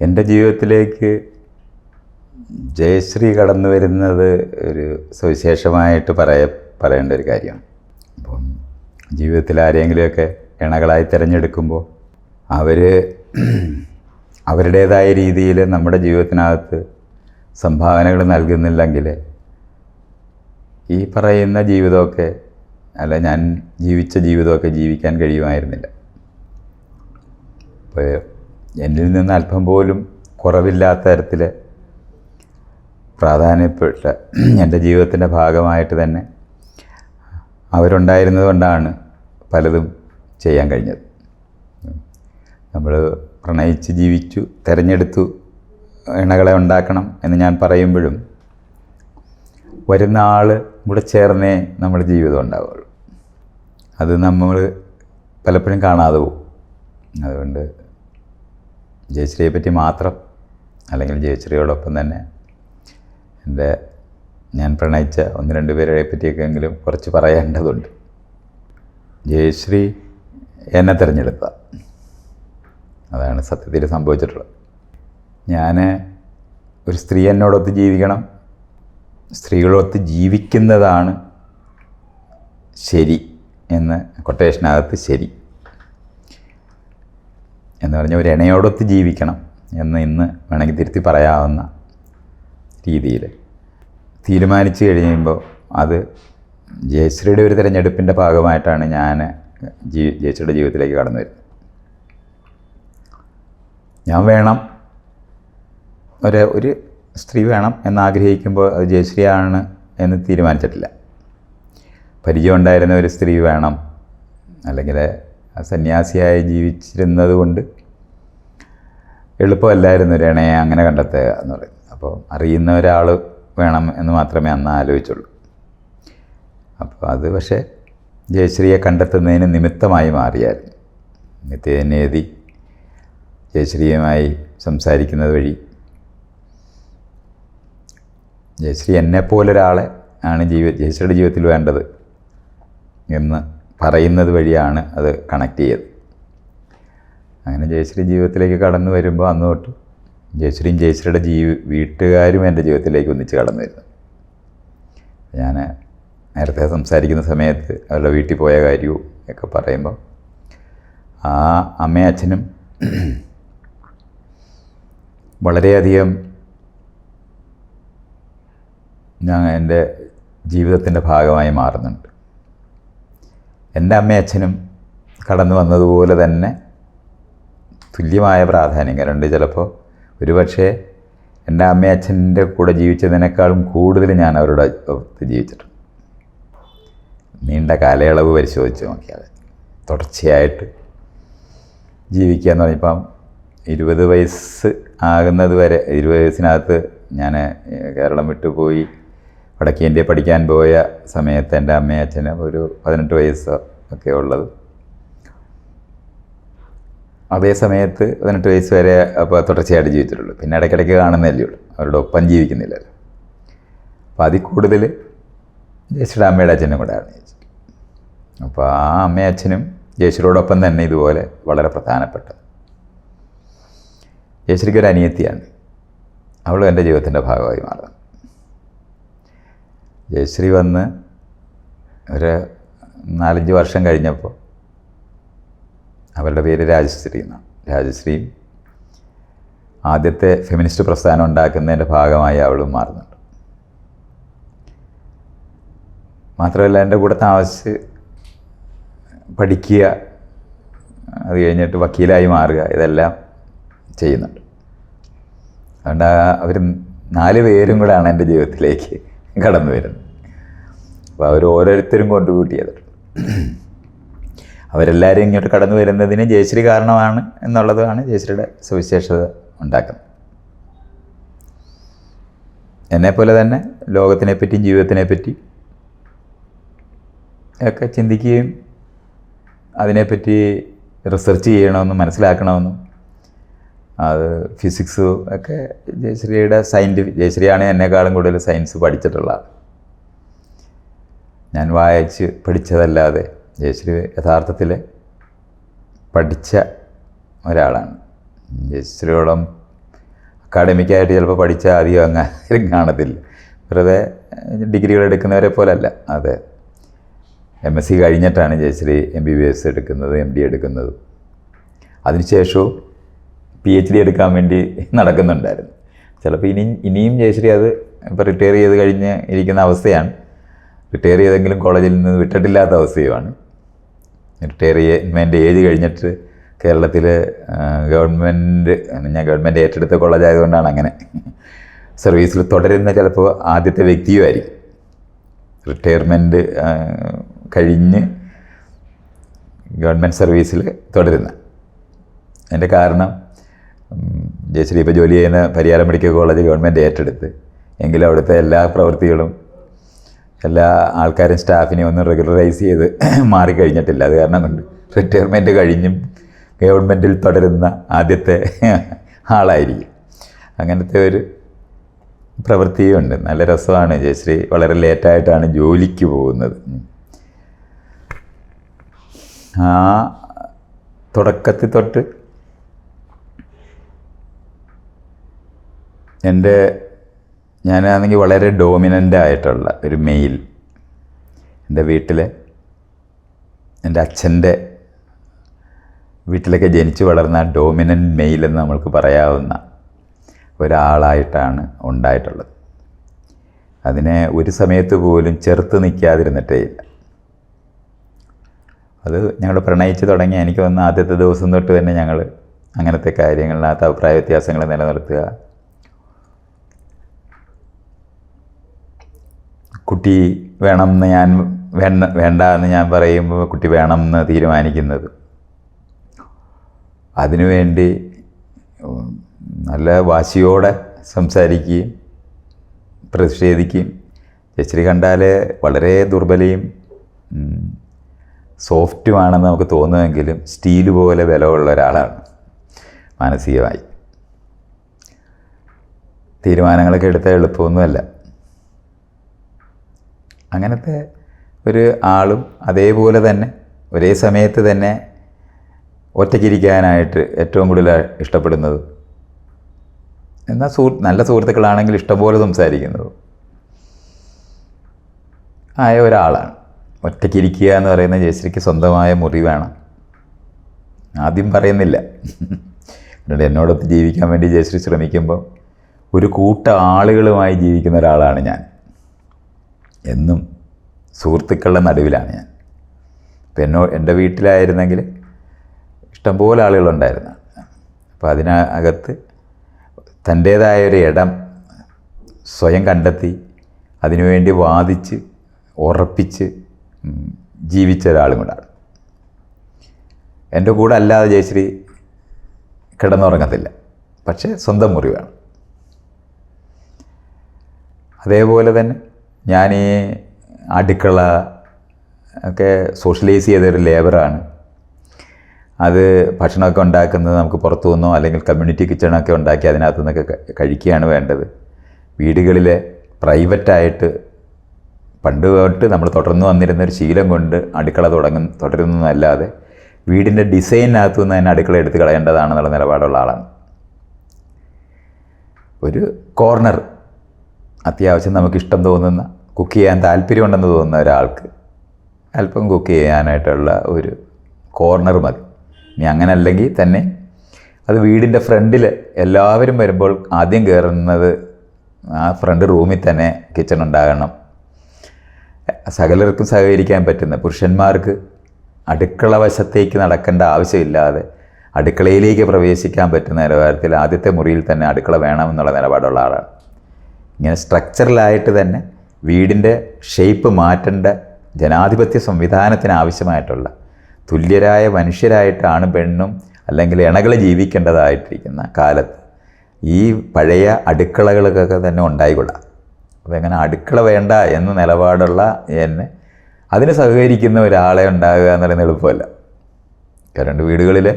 എൻ്റെ ജീവിതത്തിലേക്ക് ജയശ്രീ കടന്നു വരുന്നത് ഒരു സവിശേഷമായിട്ട് പറയേണ്ട ഒരു കാര്യമാണ്. അപ്പം ജീവിതത്തിൽ ആരെങ്കിലുമൊക്കെ ഇണകളായി തിരഞ്ഞെടുക്കുമ്പോൾ അവർ അവരുടേതായ രീതിയിൽ നമ്മുടെ ജീവിതത്തിനകത്ത് സംഭാവനകൾ നൽകുന്നില്ലെങ്കിൽ ഈ പറയുന്ന ജീവിതമൊക്കെ അല്ല ഞാൻ ജീവിച്ച ജീവിതമൊക്കെ ജീവിക്കാൻ കഴിയുമായിരുന്നില്ല. അപ്പോൾ എന്നിൽ നിന്ന് അല്പം പോലും കുറവില്ലാത്ത തരത്തിൽ പ്രാധാന്യപ്പെട്ട എൻ്റെ ജീവിതത്തിൻ്റെ ഭാഗമായിട്ട് തന്നെ അവരുണ്ടായിരുന്നത് കൊണ്ടാണ് പലതും ചെയ്യാൻ കഴിഞ്ഞത്. നമ്മൾ പ്രണയിച്ച് ജീവിച്ചു, തിരഞ്ഞെടുത്തു ഇണകളെ ഉണ്ടാക്കണം എന്ന് ഞാൻ പറയുമ്പോഴും വരുന്ന ആൾ കൂടെ ചേർന്നേ നമ്മുടെ ജീവിതം ഉണ്ടാവുള്ളൂ. അത് നമ്മൾ പലപ്പോഴും കാണാതെ പോകും. അതുകൊണ്ട് ജയശ്രീയെ പറ്റി മാത്രം അല്ലെങ്കിൽ ജയശ്രീയോടൊപ്പം തന്നെ ഞാൻ പ്രണയിച്ച 1-2 പേരെ പറ്റിയൊക്കെയെങ്കിലും കുറച്ച് പറയേണ്ടതുണ്ട്. ജയശ്രീ എന്നെ തിരഞ്ഞെടുത്ത അതാണ് സത്യത്തിൽ സംഭവിച്ചിട്ടുള്ളത്. ഞാൻ ഒരു സ്ത്രീ എന്നോടൊത്ത് ജീവിക്കണം, സ്ത്രീകളൊത്ത് ജീവിക്കുന്നതാണ് ശരി എന്ന് കൊട്ടേഷനകത്ത് ശരി എന്ന് പറഞ്ഞാൽ ഒരു ഇണയോടൊത്ത് ജീവിക്കണം എന്ന് ഇന്ന് വേണമെങ്കിൽ തിരുത്തി പറയാവുന്ന രീതിയിൽ തീരുമാനിച്ചു കഴിയുമ്പോൾ അത് ജയശ്രീയുടെ ഒരു തിരഞ്ഞെടുപ്പിൻ്റെ ഭാഗമായിട്ടാണ് ഞാൻ ജയശ്രീയുടെ ജീവിതത്തിലേക്ക് കടന്നു വരുന്നത്. ഞാൻ വേണം ഒരു സ്ത്രീ വേണം എന്നാഗ്രഹിക്കുമ്പോൾ അത് ജയശ്രീയാണ് എന്ന് തീരുമാനിച്ചിട്ടില്ല. പരിചയം ഉണ്ടായിരുന്ന ഒരു സ്ത്രീ വേണം, അല്ലെങ്കിൽ സന്യാസിയായി ജീവിച്ചിരുന്നത് കൊണ്ട് എളുപ്പമല്ലായിരുന്നു ഒരു ഇണയെ അങ്ങനെ കണ്ടെത്തുക എന്ന് പറയുന്നത്. അപ്പോൾ അറിയുന്ന ഒരാൾ വേണം എന്ന് മാത്രമേ അന്ന് ആലോചിച്ചുള്ളൂ. അപ്പോൾ അത് പക്ഷേ ജയശ്രീയെ കണ്ടെത്തുന്നതിന് നിമിത്തമായി മാറിയായിരുന്നു. നിത്യേനേതി ജയശ്രീയുമായി സംസാരിക്കുന്നത് വഴി ജയശ്രീ എന്നെപ്പോലൊരാളെ ആണ് ജയശ്രീയുടെ ജീവിതത്തിൽ വേണ്ടത് എന്ന് പറയുന്നത് വഴിയാണ് അത് കണക്ട് ചെയ്തത്. അങ്ങനെ ജയശ്രീ ജീവിതത്തിലേക്ക് കടന്നു വരുമ്പോൾ അന്ന് തൊട്ട് ജയശ്രീയും ജയശ്രീയുടെ വീട്ടുകാരും എൻ്റെ ജീവിതത്തിലേക്ക് ഒന്നിച്ച് കടന്നു വരുന്നു. ഞാൻ നേരത്തെ സംസാരിക്കുന്ന സമയത്ത് അവരുടെ വീട്ടിൽ പോയ കാര്യവും ഒക്കെ പറയുമ്പോൾ ആ അമ്മയും അച്ഛനും വളരെയധികം എൻ്റെ ജീവിതത്തിൻ്റെ ഭാഗമായി മാറുന്നുണ്ട്. എൻ്റെ അമ്മയും അച്ഛനും കടന്നു വന്നതുപോലെ തന്നെ തുല്യമായ പ്രാധാന്യം. കാരണം ചിലപ്പോൾ ഒരുപക്ഷെ എൻ്റെ അമ്മയും അച്ഛൻ്റെ കൂടെ ജീവിച്ചതിനേക്കാളും കൂടുതൽ ഞാൻ അവരുടെ ഒത്ത് ജീവിച്ചിട്ടുണ്ട്. നീണ്ട കാലയളവ് പരിശോധിച്ച് നോക്കിയാൽ തുടർച്ചയായിട്ട് ജീവിക്കുക എന്ന് പറഞ്ഞപ്പം 20 വയസ്സ് ആകുന്നത് വരെ 20 വയസ്സിനകത്ത് ഞാൻ കേരളം വിട്ടുപോയി വടക്കേ ഇന്ത്യ പഠിക്കാൻ പോയ സമയത്ത് എൻ്റെ അമ്മയും അച്ഛനും ഒരു 18 വയസ്സ് ഒക്കെ ഉള്ളത്. അതേ സമയത്ത് 18 വയസ്സ് വരെ അപ്പോൾ തുടർച്ചയായിട്ട് ജീവിച്ചിട്ടുള്ളൂ. പിന്നെ ഇടയ്ക്കിടയ്ക്ക് കാണുന്നതല്ലേ ഉള്ളൂ, അവരുടെ ഒപ്പം ജീവിക്കുന്നില്ലല്ലോ. അപ്പോൾ അതിൽ കൂടുതൽ ജയശ്രീയുടെ അമ്മയുടെ അച്ഛനും കൂടെയാണ് ജീവിച്ചത്. അപ്പോൾ ആ അമ്മയും അച്ഛനും ജയശ്രീയോടൊപ്പം തന്നെ ഇതുപോലെ വളരെ പ്രധാനപ്പെട്ട ജയശ്രീക്ക് ഒരു അനിയത്തിയാണ്. അവളും എൻ്റെ ജീവിതത്തിൻ്റെ ഭാഗമായി മാറുന്നു. ജയശ്രീ വന്ന് ഒരു 4-5 വർഷം കഴിഞ്ഞപ്പോൾ അവരുടെ പേര് രാജശ്രീ എന്നാണ്. രാജശ്രീയും ആദ്യത്തെ ഫെമിനിസ്റ്റ് പ്രസ്ഥാനം ഉണ്ടാക്കുന്നതിൻ്റെ ഭാഗമായി അവളും മാറുന്നുണ്ട്. മാത്രമല്ല എൻ്റെ കൂടെ താമസിച്ച് പഠിക്കുക, അത് കഴിഞ്ഞിട്ട് വക്കീലായി മാറുക, ഇതെല്ലാം ചെയ്യുന്നുണ്ട്. അതുകൊണ്ട് അവർ 4 പേരും കൂടെയാണ് എൻ്റെ ജീവിതത്തിലേക്ക് കടന്നു വരുന്നത്. അപ്പോൾ അവർ ഓരോരുത്തരും കോൺട്രിബ്യൂട്ട് ചെയ്തിട്ടുണ്ട്. അവരെല്ലാവരും ഇങ്ങോട്ട് കടന്നു വരുന്നതിന് ജയശ്രീ കാരണമാണ് എന്നുള്ളതാണ് ജയശ്രീയുടെ സവിശേഷത ഉണ്ടാക്കുന്നത്. എന്നെപ്പോലെ തന്നെ ലോകത്തിനെപ്പറ്റിയും ജീവിതത്തിനെപ്പറ്റി ഒക്കെ ചിന്തിക്കുകയും അതിനെപ്പറ്റി റിസർച്ച് ചെയ്യണമെന്നും മനസ്സിലാക്കണമെന്നും അത് ഫിസിക്സ് ഒക്കെ ജയശ്രീയാണ് എന്നെക്കാളും കൂടുതൽ സയൻസ് പഠിച്ചിട്ടുള്ള ആൾ. ഞാൻ വായിച്ച് പഠിച്ചതല്ലാതെ ജയശ്രീ യഥാർത്ഥത്തിൽ പഠിച്ച ഒരാളാണ്. ജയശ്രീയോളം അക്കാഡമിക്കായിട്ട് ചിലപ്പോൾ പഠിച്ചാൽ അധികം അങ്ങനെ കാണത്തില്ല. വെറുതെ ഡിഗ്രികൾ എടുക്കുന്നവരെ പോലല്ല. അതെ, MSc കഴിഞ്ഞിട്ടാണ് ജയശ്രീ MBBS എടുക്കുന്നത്, MD എടുക്കുന്നത്. അതിനുശേഷവും PhD എടുക്കാൻ വേണ്ടി നടക്കുന്നുണ്ടായിരുന്നു. ചിലപ്പോൾ ഇനിയും ജയശ്രീ അത് ഇപ്പോൾ റിട്ടയർ ചെയ്ത് കഴിഞ്ഞ് ഇരിക്കുന്ന അവസ്ഥയാണ്. റിട്ടയർ ചെയ്തെങ്കിലും കോളേജിൽ നിന്ന് വിട്ടിട്ടില്ലാത്ത അവസ്ഥയുമാണ്. റിട്ടയർമെൻ്റ് ഏജ് കഴിഞ്ഞിട്ട് കേരളത്തിൽ ഗവൺമെൻറ് ഏറ്റെടുത്ത കോളേജായതുകൊണ്ടാണ് അങ്ങനെ സർവീസിൽ തുടരുന്ന ചിലപ്പോൾ ആദ്യത്തെ വ്യക്തിയുമായിരിക്കും റിട്ടയർമെൻറ്റ് കഴിഞ്ഞ് ഗവൺമെൻറ് സർവീസിൽ തുടരുന്ന. അതിൻ്റെ കാരണം ജയശ്രീ ഇപ്പോൾ ജോലി ചെയ്യുന്ന പരിയാരം മെഡിക്കൽ കോളേജ് ഗവൺമെൻറ് ഏറ്റെടുത്ത്, എങ്കിലും അവിടുത്തെ എല്ലാ പ്രവൃത്തികളും എല്ലാ ആൾക്കാരും സ്റ്റാഫിനെ ഒന്നും റെഗുലറൈസ് ചെയ്ത് മാറിക്കഴിഞ്ഞിട്ടില്ല. അത് കാരണം കൊണ്ട് റിട്ടയർമെൻറ്റ് കഴിഞ്ഞും ഗവൺമെൻറ്റിൽ തുടരുന്ന ആദ്യത്തെ ആളായിരിക്കും. അങ്ങനത്തെ ഒരു പ്രവൃത്തിയുണ്ട്. നല്ല രസമാണ്. ജയശ്രീ വളരെ ലേറ്റായിട്ടാണ് ജോലിക്ക് പോകുന്നത്. ആ തുടക്കത്തിൽ തൊട്ട് ഞാനാണെങ്കിൽ വളരെ ഡോമിനൻ്റ് ആയിട്ടുള്ള ഒരു മെയിൽ, എൻ്റെ വീട്ടിൽ എൻ്റെ അച്ഛൻ്റെ വീട്ടിലൊക്കെ ജനിച്ചു വളർന്ന ഡോമിനൻ്റ് മെയിൽ എന്ന് നമ്മൾക്ക് പറയാവുന്ന ഒരാളായിട്ടാണ് ഉണ്ടായിട്ടുള്ളത്. അതിനെ ഒരു സമയത്ത് പോലും ചെറുത്ത് നിൽക്കാതിരുന്നിട്ടേ ഇല്ല. അത് ഞങ്ങൾ പ്രണയിച്ച് തുടങ്ങി എനിക്ക് വന്ന ആദ്യത്തെ ദിവസം തൊട്ട് തന്നെ ഞങ്ങൾ അങ്ങനത്തെ കാര്യങ്ങളിനകത്ത് അഭിപ്രായ വ്യത്യാസങ്ങൾ നിലനിർത്തുക, കുട്ടി വേണമെന്ന് വേണ്ട എന്ന് ഞാൻ പറയുമ്പോൾ കുട്ടി വേണമെന്ന് തീരുമാനിക്കുന്നത്, അതിനുവേണ്ടി നല്ല വാശിയോടെ സംസാരിക്കുകയും പ്രതിഷേധിക്കുകയും. ജയശ്രീ കണ്ടാൽ വളരെ ദുർബലയും സോഫ്റ്റുമാണെന്ന് നമുക്ക് തോന്നുമെങ്കിലും സ്റ്റീൽ പോലെ ബലമുള്ള ഒരാളാണ് മാനസികമായി. തീരുമാനങ്ങളൊക്കെ എടുത്താൽ എളുപ്പമൊന്നുമല്ല. അങ്ങനത്തെ ഒരു ആളും അതേപോലെ തന്നെ ഒരേ സമയത്ത് തന്നെ ഒറ്റയ്ക്കിരിക്കാനായിട്ട് ഏറ്റവും കൂടുതൽ ഇഷ്ടപ്പെടുന്നത്, എന്നാൽ നല്ല സുഹൃത്തുക്കളാണെങ്കിൽ ഇഷ്ടംപോലെ സംസാരിക്കുന്നത് ആയ ഒരാളാണ്. ഒറ്റയ്ക്കിരിക്കുക എന്ന് പറയുന്ന ജയശ്രീക്ക് സ്വന്തമായ മുറി വേണം. ആദ്യം പറയുന്നില്ല. എന്നിട്ട് എന്നോടൊത്ത് ജീവിക്കാൻ വേണ്ടി ജയശ്രീ ശ്രമിക്കുമ്പോൾ ഒരു കൂട്ട ആളുകളുമായി ജീവിക്കുന്ന ഒരാളാണ് ഞാൻ. എന്നും സുഹൃത്തുക്കളുടെ നടുവിലാണ് ഞാൻ. ഇപ്പം എൻ്റെ വീട്ടിലായിരുന്നെങ്കിൽ ഇഷ്ടംപോലെ ആളുകളുണ്ടായിരുന്നു. അപ്പോൾ അതിനകത്ത് തൻ്റേതായൊരു ഇടം സ്വയം കണ്ടെത്തി അതിനുവേണ്ടി വാദിച്ച് ഉറപ്പിച്ച് ജീവിച്ച ഒരാളും കൂടാണ്. എൻ്റെ കൂടെ അല്ലാതെ ജയശ്രീ കിടന്നുറങ്ങത്തില്ല. പക്ഷേ സ്വന്തം മുറി വേണം. അതേപോലെ തന്നെ ഞാൻ ഈ അടുക്കള ഒക്കെ സോഷ്യലൈസ് ചെയ്തൊരു ലേബറാണ്. അത് ഭക്ഷണമൊക്കെ ഉണ്ടാക്കുന്നത് നമുക്ക് പുറത്തു നിന്നോ അല്ലെങ്കിൽ കമ്മ്യൂണിറ്റി കിച്ചണൊക്കെ ഉണ്ടാക്കി അതിനകത്തു നിന്നൊക്കെ കഴിക്കുകയാണ് വേണ്ടത്. വീടുകളിലെ പ്രൈവറ്റായിട്ട് പണ്ട് തൊട്ട് നമ്മൾ തുടർന്ന് വന്നിരുന്നൊരു ശീലം കൊണ്ട് അടുക്കള തുടരുന്നതല്ലാതെ വീടിൻ്റെ ഡിസൈനകത്തു നിന്ന് തന്നെ അടുക്കള എടുത്ത് കളയേണ്ടതാണെന്നുള്ള നിലപാടുള്ള ആളാണ്. ഒരു കോർണർ അത്യാവശ്യം നമുക്കിഷ്ടം തോന്നുന്ന, കുക്ക് ചെയ്യാൻ താല്പര്യമുണ്ടെന്ന് തോന്നുന്ന ഒരാൾക്ക് അല്പം കുക്ക് ചെയ്യാനായിട്ടുള്ള ഒരു കോർണർ മതി. ഇനി അങ്ങനെ അല്ലെങ്കിൽ തന്നെ അത് വീടിൻ്റെ ഫ്രണ്ടിൽ എല്ലാവരും വരുമ്പോൾ ആദ്യം കയറുന്നത് ആ ഫ്രണ്ട് റൂമിൽ തന്നെ കിച്ചൺ ഉണ്ടാകണം. സകലർക്കും സഹകരിക്കാൻ പറ്റുന്ന, പുരുഷന്മാർക്ക് അടുക്കള വശത്തേക്ക് നടക്കേണ്ട ആവശ്യമില്ലാതെ അടുക്കളയിലേക്ക് പ്രവേശിക്കാൻ പറ്റുന്ന നിലവാരത്തിൽ ആദ്യത്തെ മുറിയിൽ തന്നെ അടുക്കള വേണമെന്നുള്ള നിലപാടുള്ള ആളാണ്. ഇങ്ങനെ സ്ട്രക്ചറലായിട്ട് തന്നെ വീടിൻ്റെ ഷേപ്പ് മാറ്റേണ്ട ജനാധിപത്യ സംവിധാനത്തിന് ആവശ്യമായിട്ടുള്ള തുല്യരായ മനുഷ്യരായിട്ടാണ് പെണ്ണും അല്ലെങ്കിൽ ഇണകൾ ജീവിക്കേണ്ടതായിട്ടിരിക്കുന്ന കാലത്ത് ഈ പഴയ അടുക്കളകൾക്കൊക്കെ തന്നെ ഉണ്ടായിക്കൊള്ളാം. അപ്പോൾ എങ്ങനെ അടുക്കള വേണ്ട എന്ന നിലപാടുള്ള എന്നെ അതിന് സഹകരിക്കുന്ന ഒരാളെ ഉണ്ടാകുക എന്ന് പറയുന്നത് എളുപ്പമല്ല. കാരണം വീടുകളിൽ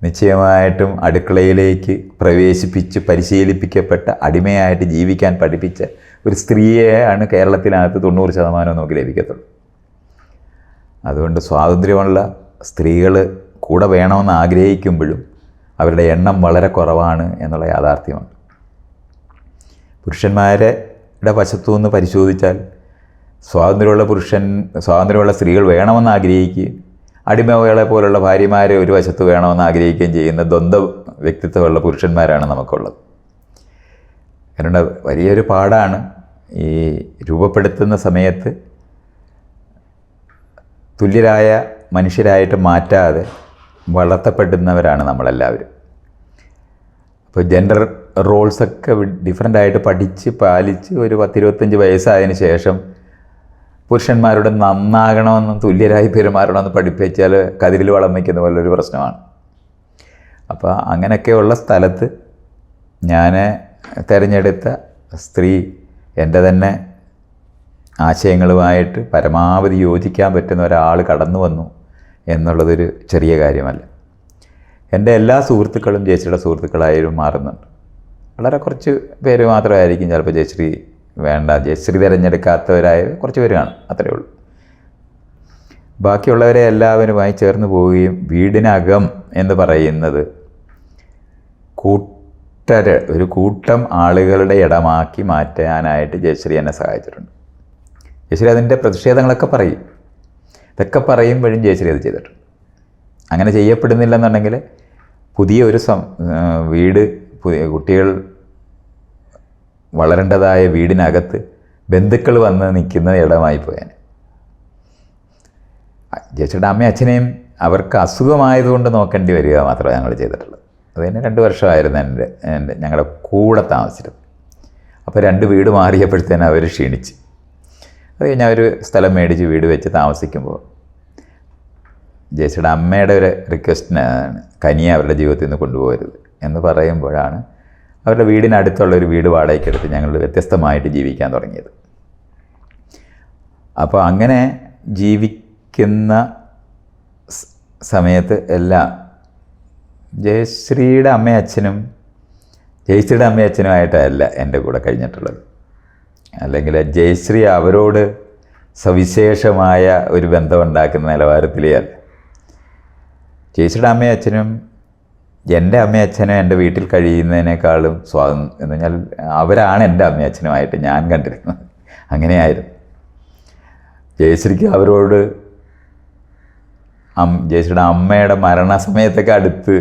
നിശ്ചയമായിട്ടും അടുക്കളയിലേക്ക് പ്രവേശിപ്പിച്ച് പരിശീലിപ്പിക്കപ്പെട്ട അടിമയായിട്ട് ജീവിക്കാൻ പഠിപ്പിച്ച ഒരു സ്ത്രീയെയാണ് കേരളത്തിനകത്ത് 90% നമുക്ക് ലഭിക്കത്തുള്ളൂ. അതുകൊണ്ട് സ്വാതന്ത്ര്യമുള്ള സ്ത്രീകൾ കൂടെ വേണമെന്ന് ആഗ്രഹിക്കുമ്പോഴും അവരുടെ എണ്ണം വളരെ കുറവാണ് എന്നുള്ള യാഥാർത്ഥ്യമാണ്. പുരുഷന്മാരുടെ വശത്തു നിന്ന് പരിശോധിച്ചാൽ സ്വാതന്ത്ര്യമുള്ള സ്ത്രീകൾ വേണമെന്ന് ആഗ്രഹിക്കുകയും അടിമകളെ പോലുള്ള ഭാര്യമാരെ ഒരു വശത്ത് വേണമെന്ന് ആഗ്രഹിക്കുകയും ചെയ്യുന്ന ദ്വന്ദ്വ വ്യക്തിത്വമുള്ള പുരുഷന്മാരാണ് നമുക്കുള്ളത്. കാരണം വലിയൊരു പാടാണ് ഈ രൂപപ്പെടുത്തുന്ന സമയത്ത് തുല്യരായ മനുഷ്യരായിട്ട് മാറ്റാതെ വളർത്തപ്പെടുന്നവരാണ് നമ്മളെല്ലാവരും. അപ്പോൾ ജെൻഡർ റോൾസൊക്കെ ഡിഫറൻ്റായിട്ട് പഠിച്ച് പാലിച്ച് ഒരു 10-25 വയസ്സായതിന് ശേഷം പുരുഷന്മാരോട് നന്നാകണമെന്നും തുല്യരായി പെരുമാറണമെന്ന് പഠിപ്പിച്ചാൽ കതിരിൽ വളം വയ്ക്കുന്ന പോലൊരു പ്രശ്നമാണ്. അപ്പോൾ അങ്ങനെയൊക്കെയുള്ള സ്ഥലത്ത് ഞാൻ തിരഞ്ഞെടുത്ത സ്ത്രീ എൻ്റെ തന്നെ ആശയങ്ങളുമായിട്ട് പരമാവധി യോജിക്കാൻ പറ്റുന്ന ഒരാൾ കടന്നു വന്നു എന്നുള്ളതൊരു ചെറിയ കാര്യമല്ല. എൻ്റെ എല്ലാ സുഹൃത്തുക്കളും ജയശ്രീയുടെ സുഹൃത്തുക്കളായും മാറുന്നുണ്ട്. വളരെ കുറച്ച് പേര് മാത്രമായിരിക്കും ചിലപ്പോൾ ജയശ്രീ വേണ്ട, ജയശ്രീ തിരഞ്ഞെടുക്കാത്തവരായ കുറച്ച് പേര് കാണും, അത്രയേ ഉള്ളൂ. ബാക്കിയുള്ളവരെ എല്ലാവരുമായി ചേർന്ന് പോവുകയും വീടിനകം എന്ന് പറയുന്നത് ഒരു കൂട്ടം ആളുകളുടെ ഇടമാക്കി മാറ്റാനായിട്ട് ജയശ്രീ എന്നെ സഹായിച്ചിട്ടുണ്ട്. ജയശ്രീ അതിൻ്റെ പ്രതിഷേധങ്ങളൊക്കെ പറയും. ഇതൊക്കെ പറയുമ്പോഴും ജയശ്രീ അത് ചെയ്തിട്ടുണ്ട്. അങ്ങനെ ചെയ്യപ്പെടുന്നില്ലെന്നുണ്ടെങ്കിൽ പുതിയൊരു വീട്, കുട്ടികൾ വളരേണ്ടതായ വീടിനകത്ത് ബന്ധുക്കൾ വന്ന് നിൽക്കുന്ന ഇടമായി പോയാൽ. ജയശ്രീയുടെ അമ്മയും അച്ഛനെയും അവർക്ക് അസുഖമായതുകൊണ്ട് നോക്കേണ്ടി വരിക മാത്രമേ ഞങ്ങൾ ചെയ്തിട്ടുള്ളൂ. അത് തന്നെ 2 വർഷമായിരുന്നു ഞങ്ങളുടെ കൂടെ താമസിച്ചിരുന്നത്. അപ്പോൾ 2 വീട് മാറിയപ്പോഴത്തേനും അവർ ക്ഷീണിച്ച്. അത് കഴിഞ്ഞ് അവർ സ്ഥലം മേടിച്ച് വീട് വെച്ച് താമസിക്കുമ്പോൾ ജയശ്രീയുടെ അമ്മയുടെ ഒരു റിക്വസ്റ്റിനാണ് കനിയെ അവരുടെ ജീവിതത്തിൽ നിന്ന് കൊണ്ടുപോകരുത് എന്ന് പറയുമ്പോഴാണ് അവരുടെ വീടിനടുത്തുള്ളൊരു വീട് വാടകയ്ക്കെടുത്ത് ഞങ്ങൾ വ്യത്യസ്തമായിട്ട് ജീവിക്കാൻ തുടങ്ങിയത്. അപ്പോൾ അങ്ങനെ ജീവിക്കുന്ന സമയത്ത് എല്ലാം ജയശ്രീയുടെ അമ്മയും അച്ഛനുമായിട്ടല്ല എൻ്റെ കൂടെ കഴിഞ്ഞിട്ടുള്ളത്. അല്ലെങ്കിൽ ജയശ്രീ അവരോട് സവിശേഷമായ ഒരു ബന്ധമുണ്ടാക്കുന്ന നിലവാരത്തിലേ അല്ല. ജയശ്രീയുടെ അമ്മയും അച്ഛനും എൻ്റെ അമ്മയും അച്ഛനും എൻ്റെ വീട്ടിൽ കഴിയുന്നതിനേക്കാളും എന്ന് പറഞ്ഞാൽ അവരാണ് എൻ്റെ അമ്മയും അച്ഛനുമായിട്ട് ഞാൻ കണ്ടിരുന്നത്. അങ്ങനെയായിരുന്നു. ജയശ്രീക്ക് അവരോട് ജയശ്രീയുടെ അമ്മയുടെ മരണസമയത്തൊക്കെ അടുത്ത്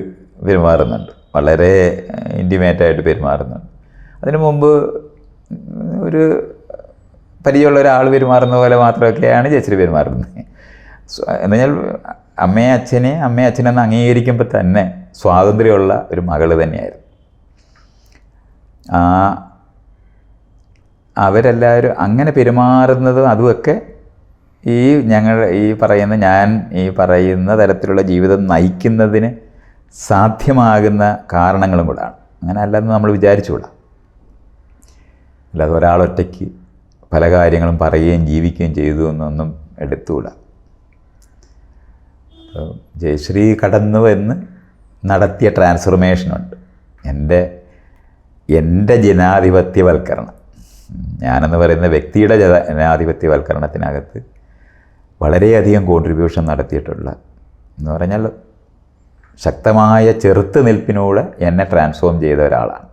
പെരുമാറുന്നുണ്ട്, വളരെ ഇൻറ്റിമേറ്റായിട്ട് പെരുമാറുന്നുണ്ട്. അതിനു മുമ്പ് ഒരു പരിചയമുള്ള ഒരാൾ പെരുമാറുന്ന പോലെ മാത്രമൊക്കെയാണ് ജയശ്രീ പെരുമാറുന്നത്. എന്ന് പറഞ്ഞാൽ അമ്മയും അച്ഛനെന്ന് അംഗീകരിക്കുമ്പോൾ തന്നെ സ്വാതന്ത്ര്യമുള്ള ഒരു മകള് തന്നെയായിരുന്നു. അവരെല്ലാവരും അങ്ങനെ പെരുമാറുന്നതും അതുമൊക്കെ ഞാൻ ഈ പറയുന്ന തരത്തിലുള്ള ജീവിതം നയിക്കുന്നതിന് സാധ്യമാകുന്ന കാരണങ്ങളും കൂടാണ്. അങ്ങനെ അല്ലെന്ന് നമ്മൾ വിചാരിച്ചുകൂടാ. അല്ലാതെ ഒരാളൊറ്റയ്ക്ക് പല കാര്യങ്ങളും പറയുകയും ജീവിക്കുകയും ചെയ്തു എന്നൊന്നും എടുത്തുകൂടാ. ജയശ്രീ കടന്നു എന്ന് നടത്തിയ ട്രാൻസ്ഫോർമേഷനുണ്ട്. എൻ്റെ ജനാധിപത്യവൽക്കരണം, ഞാനെന്ന് പറയുന്ന വ്യക്തിയുടെ ജനാധിപത്യവൽക്കരണത്തിനകത്ത് വളരെയധികം കോൺട്രിബ്യൂഷൻ നടത്തിയിട്ടുള്ള എന്ന് പറഞ്ഞാൽ ശക്തമായ ചെറുത്ത് നിൽപ്പിനൂടെ എന്നെ ട്രാൻസ്ഫോം ചെയ്ത ഒരാളാണ്.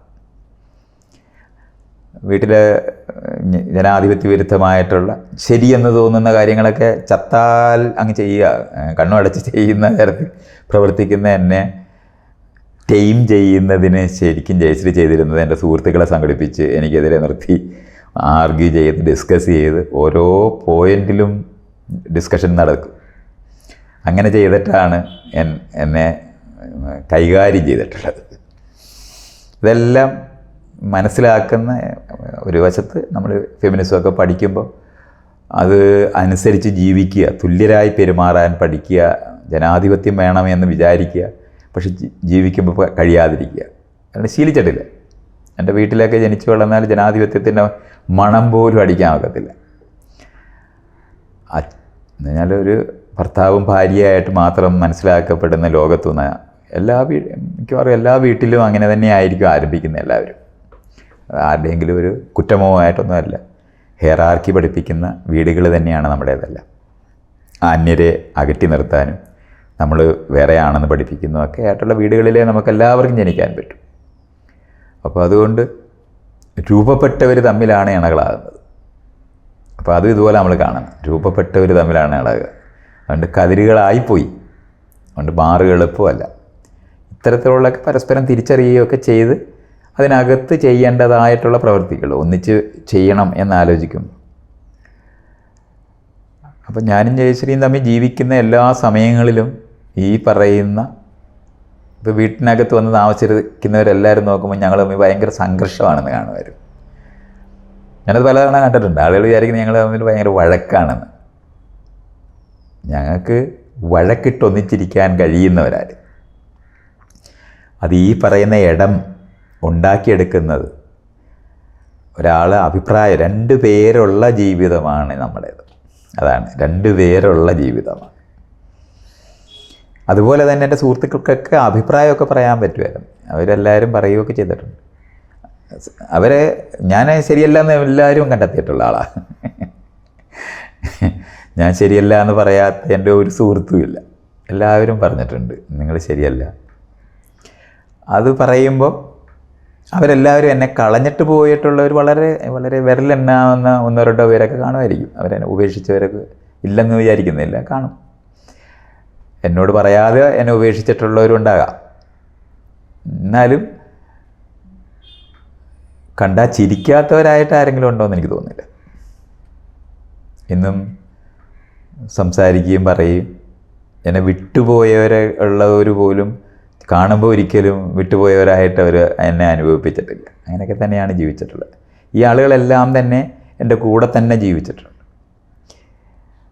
വീട്ടിൽ ജനാധിപത്യ വിരുദ്ധമായിട്ടുള്ള ശരിയെന്ന് തോന്നുന്ന കാര്യങ്ങളൊക്കെ ചത്താൽ അങ്ങ് ചെയ്യുക, കണ്ണുമടച്ച് ചെയ്യുന്ന തരത്തിൽ പ്രവർത്തിക്കുന്ന എന്നെ ടൈം ചെയ്യുന്നതിന് ശരിക്കും ജയശ്രീ ചെയ്തിരുന്നത് എൻ്റെ സുഹൃത്തുക്കളെ സംഘടിപ്പിച്ച് എനിക്കെതിരെ നിർത്തി ആർഗ്യൂ ചെയ്ത് ഡിസ്കസ് ചെയ്ത് ഓരോ പോയിൻറ്റിലും ഡിസ്കഷൻ നടക്കും. അങ്ങനെ ചെയ്തിട്ടാണ് എന്നെ കൈകാര്യം ചെയ്തിട്ടുള്ളത്. ഇതെല്ലാം മനസ്സിലാക്കുന്ന ഒരു വശത്ത് നമ്മൾ ഫെമിനിസമൊക്കെ പഠിക്കുമ്പോൾ അത് അനുസരിച്ച് ജീവിക്കുക, തുല്യരായി പെരുമാറാൻ പഠിക്കുക, ജനാധിപത്യം വേണമെന്ന് വിചാരിക്കുക, പക്ഷെ ജീവിക്കുമ്പോൾ കഴിയാതിരിക്കുക. കാരണം ശീലിച്ചിട്ടില്ല. എൻ്റെ വീട്ടിലൊക്കെ ജനിച്ചു വളർന്നാൽ ജനാധിപത്യത്തിൻ്റെ മണം പോലും അടിക്കാൻ ഒക്കത്തില്ല. എന്ന് പറഞ്ഞാൽ ഒരു ഭർത്താവും ഭാര്യയായിട്ട് മാത്രം മനസ്സിലാക്കപ്പെടുന്ന ലോകത്തുനിന്ന് മിക്കവാറും എല്ലാ വീട്ടിലും അങ്ങനെ തന്നെ ആയിരിക്കും ആരംഭിക്കുന്നത് എല്ലാവരും. ആരുടെയെങ്കിലും ഒരു കുറ്റമോമായിട്ടൊന്നുമല്ല. ഹെയറാർക്കി പഠിപ്പിക്കുന്ന വീടുകൾ തന്നെയാണ് നമ്മുടേതെല്ലാം. അന്യരെ അകറ്റി നിർത്താനും നമ്മൾ വേറെയാണെന്ന് പഠിപ്പിക്കുന്നതൊക്കെ ആയിട്ടുള്ള വീടുകളിലേ നമുക്കെല്ലാവർക്കും ജനിക്കാൻ പറ്റും. അപ്പോൾ അതുകൊണ്ട് രൂപപ്പെട്ടവർ തമ്മിലാണ് ഇണകളാകുന്നത്. അപ്പോൾ അതും ഇതുപോലെ നമ്മൾ കാണണം, രൂപപ്പെട്ടവർ തമ്മിലാണ് ഇണകുക. അതുകൊണ്ട് കതിരുകളായിപ്പോയി, അതുകൊണ്ട് മാറുക എളുപ്പമല്ല. ഇത്തരത്തിലുള്ളൊക്കെ പരസ്പരം തിരിച്ചറിയുകയൊക്കെ ചെയ്ത് അതിനകത്ത് ചെയ്യേണ്ടതായിട്ടുള്ള പ്രവൃത്തികൾ ഒന്നിച്ച് ചെയ്യണം എന്നാലോചിക്കും. അപ്പം ഞാനും ജയശ്രീയും തമ്മിൽ ജീവിക്കുന്ന എല്ലാ സമയങ്ങളിലും ഈ പറയുന്ന, ഇപ്പോൾ വീട്ടിനകത്ത് വന്ന് താമസിച്ചിരിക്കുന്നവരെല്ലാവരും നോക്കുമ്പോൾ ഞങ്ങൾ തമ്മിൽ ഭയങ്കര സംഘർഷമാണെന്ന് കാണുമായിരുന്നു. ഞാനത് പലതവണ കണ്ടിട്ടുണ്ട്. ആളുകൾ വിചാരിക്കുന്നത് ഞങ്ങൾ തമ്മിൽ ഭയങ്കര വഴക്കാണെന്ന്. ഞങ്ങൾക്ക് വഴക്കിട്ടൊന്നിച്ചിരിക്കാൻ കഴിയുന്നവരാര്? അത് ഈ പറയുന്ന ഇടം ഉണ്ടാക്കിയെടുക്കുന്നത് ഒരാൾ അഭിപ്രായം, 2 പേരുള്ള ജീവിതമാണ് നമ്മുടേത്. അതാണ് 2 പേരുള്ള ജീവിതമാണ്. അതുപോലെ തന്നെ എൻ്റെ സുഹൃത്തുക്കൾക്കൊക്കെ അഭിപ്രായമൊക്കെ പറയാൻ പറ്റുമായിരുന്നു. അവരെല്ലാവരും പറയുകയൊക്കെ ചെയ്തിട്ടുണ്ട്. അവരെ ഞാൻ ശരിയല്ല എന്ന് എല്ലാവരും കണ്ടെത്തിയിട്ടുള്ള ആളാണ്. ഞാൻ ശരിയല്ല എന്ന് പറയാത്ത എൻ്റെ ഒരു സുഹൃത്തുമില്ല. എല്ലാവരും പറഞ്ഞിട്ടുണ്ട് നിങ്ങൾ ശരിയല്ല. അത് പറയുമ്പോൾ അവരെല്ലാവരും എന്നെ കളഞ്ഞിട്ട് പോയിട്ടുള്ളവർ വളരെ വളരെ വിരലെണ്ണാവുന്ന 1-2 പേരൊക്കെ കാണുമായിരിക്കും. അവരെന്നെ ഉപേക്ഷിച്ചവരൊക്കെ ഇല്ലെന്ന് വിചാരിക്കുന്നില്ല, കാണും. എന്നോട് പറയാതെ എന്നെ ഉപേക്ഷിച്ചിട്ടുള്ളവരും ഉണ്ടാകാം. എന്നാലും കണ്ടാൽ ചിരിക്കാത്തവരായിട്ട് ആരെങ്കിലും ഉണ്ടോ എന്ന് എനിക്ക് തോന്നുന്നില്ല. ഇന്നും സംസാരിക്കുകയും പറയും. എന്നെ വിട്ടുപോയവരെ ഉള്ളവർ പോലും കാണുമ്പോൾ ഒരിക്കലും വിട്ടുപോയവരായിട്ട് അവർ എന്നെ അനുഭവിപ്പിച്ചിട്ടില്ല. അങ്ങനെയൊക്കെ തന്നെയാണ് ജീവിച്ചിട്ടുള്ളത്. ഈ ആളുകളെല്ലാം തന്നെ എൻ്റെ കൂടെ തന്നെ ജീവിച്ചിട്ടുണ്ട്.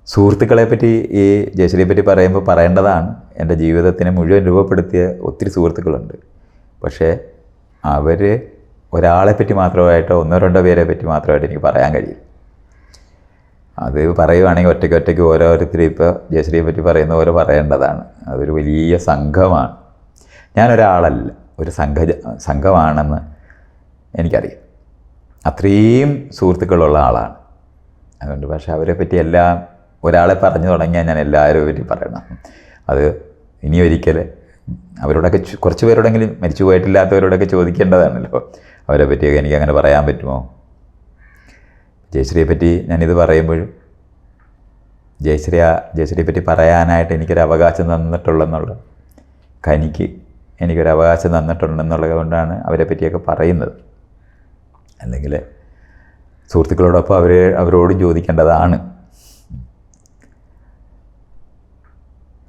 സുഹൃത്തുക്കളെ പറ്റി, ഈ ജയശ്രീയെ പറ്റി പറയുമ്പോൾ പറയേണ്ടതാണ്. എൻ്റെ ജീവിതത്തിനെ മുഴുവൻ രൂപപ്പെടുത്തിയ ഒത്തിരി സുഹൃത്തുക്കളുണ്ട്. പക്ഷേ അവർ ഒരാളെപ്പറ്റി മാത്രമായിട്ടോ 1-2 പേരെ പറ്റി മാത്രമായിട്ട് എനിക്ക് പറയാൻ കഴിയും. അത് പറയുവാണെങ്കിൽ ഒറ്റയ്ക്ക് ഓരോരുത്തരും ഇപ്പോൾ ജയശ്രീയെ പറ്റി പറയുന്ന പോലെ പറയേണ്ടതാണ്. അതൊരു വലിയ സംഘമാണ്. ഞാനൊരാളല്ല, ഒരു സംഘമാണെന്ന് എനിക്കറിയാം. അത്രയും സുഹൃത്തുക്കളുള്ള ആളാണ്. അതുകൊണ്ട് പക്ഷേ അവരെ പറ്റി എല്ലാം ഒരാളെ പറഞ്ഞു തുടങ്ങിയാൽ ഞാൻ എല്ലാവരും പറ്റി പറയണം. അത് ഇനി ഒരിക്കൽ അവരോടൊക്കെ കുറച്ച് പേരോടെങ്കിലും, മരിച്ചു പോയിട്ടില്ലാത്തവരോടൊക്കെ ചോദിക്കേണ്ടതാണല്ലോ അവരെ പറ്റിയൊക്കെ എനിക്ക് അങ്ങനെ പറയാൻ പറ്റുമോ. ജയശ്രീയെ പറ്റി ഞാനിത് പറയുമ്പോഴും ജയശ്രീയെ പറ്റി പറയാനായിട്ട് എനിക്കൊരു അവകാശം തന്നിട്ടുള്ളെന്നുള്ള എനിക്കൊരു അവകാശം തന്നിട്ടുണ്ടെന്നുള്ളത് കൊണ്ടാണ് അവരെ പറ്റിയൊക്കെ പറയുന്നത്. അല്ലെങ്കിൽ സുഹൃത്തുക്കളോടൊപ്പം അവരോടും ചോദിക്കേണ്ടതാണ്.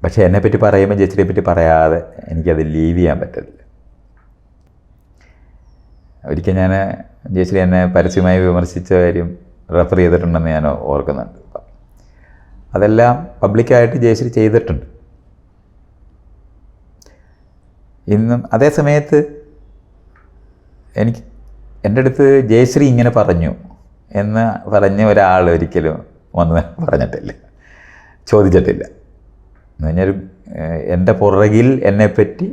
പക്ഷേ എന്നെപ്പറ്റി പറയുമ്പോൾ ജയശ്രീയെ പറ്റി പറയാതെ എനിക്കത് ലീവ് ചെയ്യാൻ പറ്റില്ല. ഒരിക്കൽ ഞാൻ ജയശ്രീ എന്നെ പരസ്യമായി വിമർശിച്ച കാര്യം റെഫർ ചെയ്തിട്ടുണ്ടെന്ന് ഞാൻ ഓർക്കുന്നുണ്ട്. അതെല്ലാം പബ്ലിക്കായിട്ട് ജയശ്രീ ചെയ്തിട്ടുണ്ട്. ഇന്നും അതേ സമയത്ത് എൻ്റെ അടുത്ത് ജയശ്രീ ഇങ്ങനെ പറഞ്ഞു എന്ന് പറഞ്ഞ ഒരാൾ ഒരിക്കലും വന്ന് പറഞ്ഞിട്ടില്ല, ചോദിച്ചിട്ടില്ല. എന്ന് പറഞ്ഞാൽ എൻ്റെ പുറകിൽ എന്നെപ്പറ്റി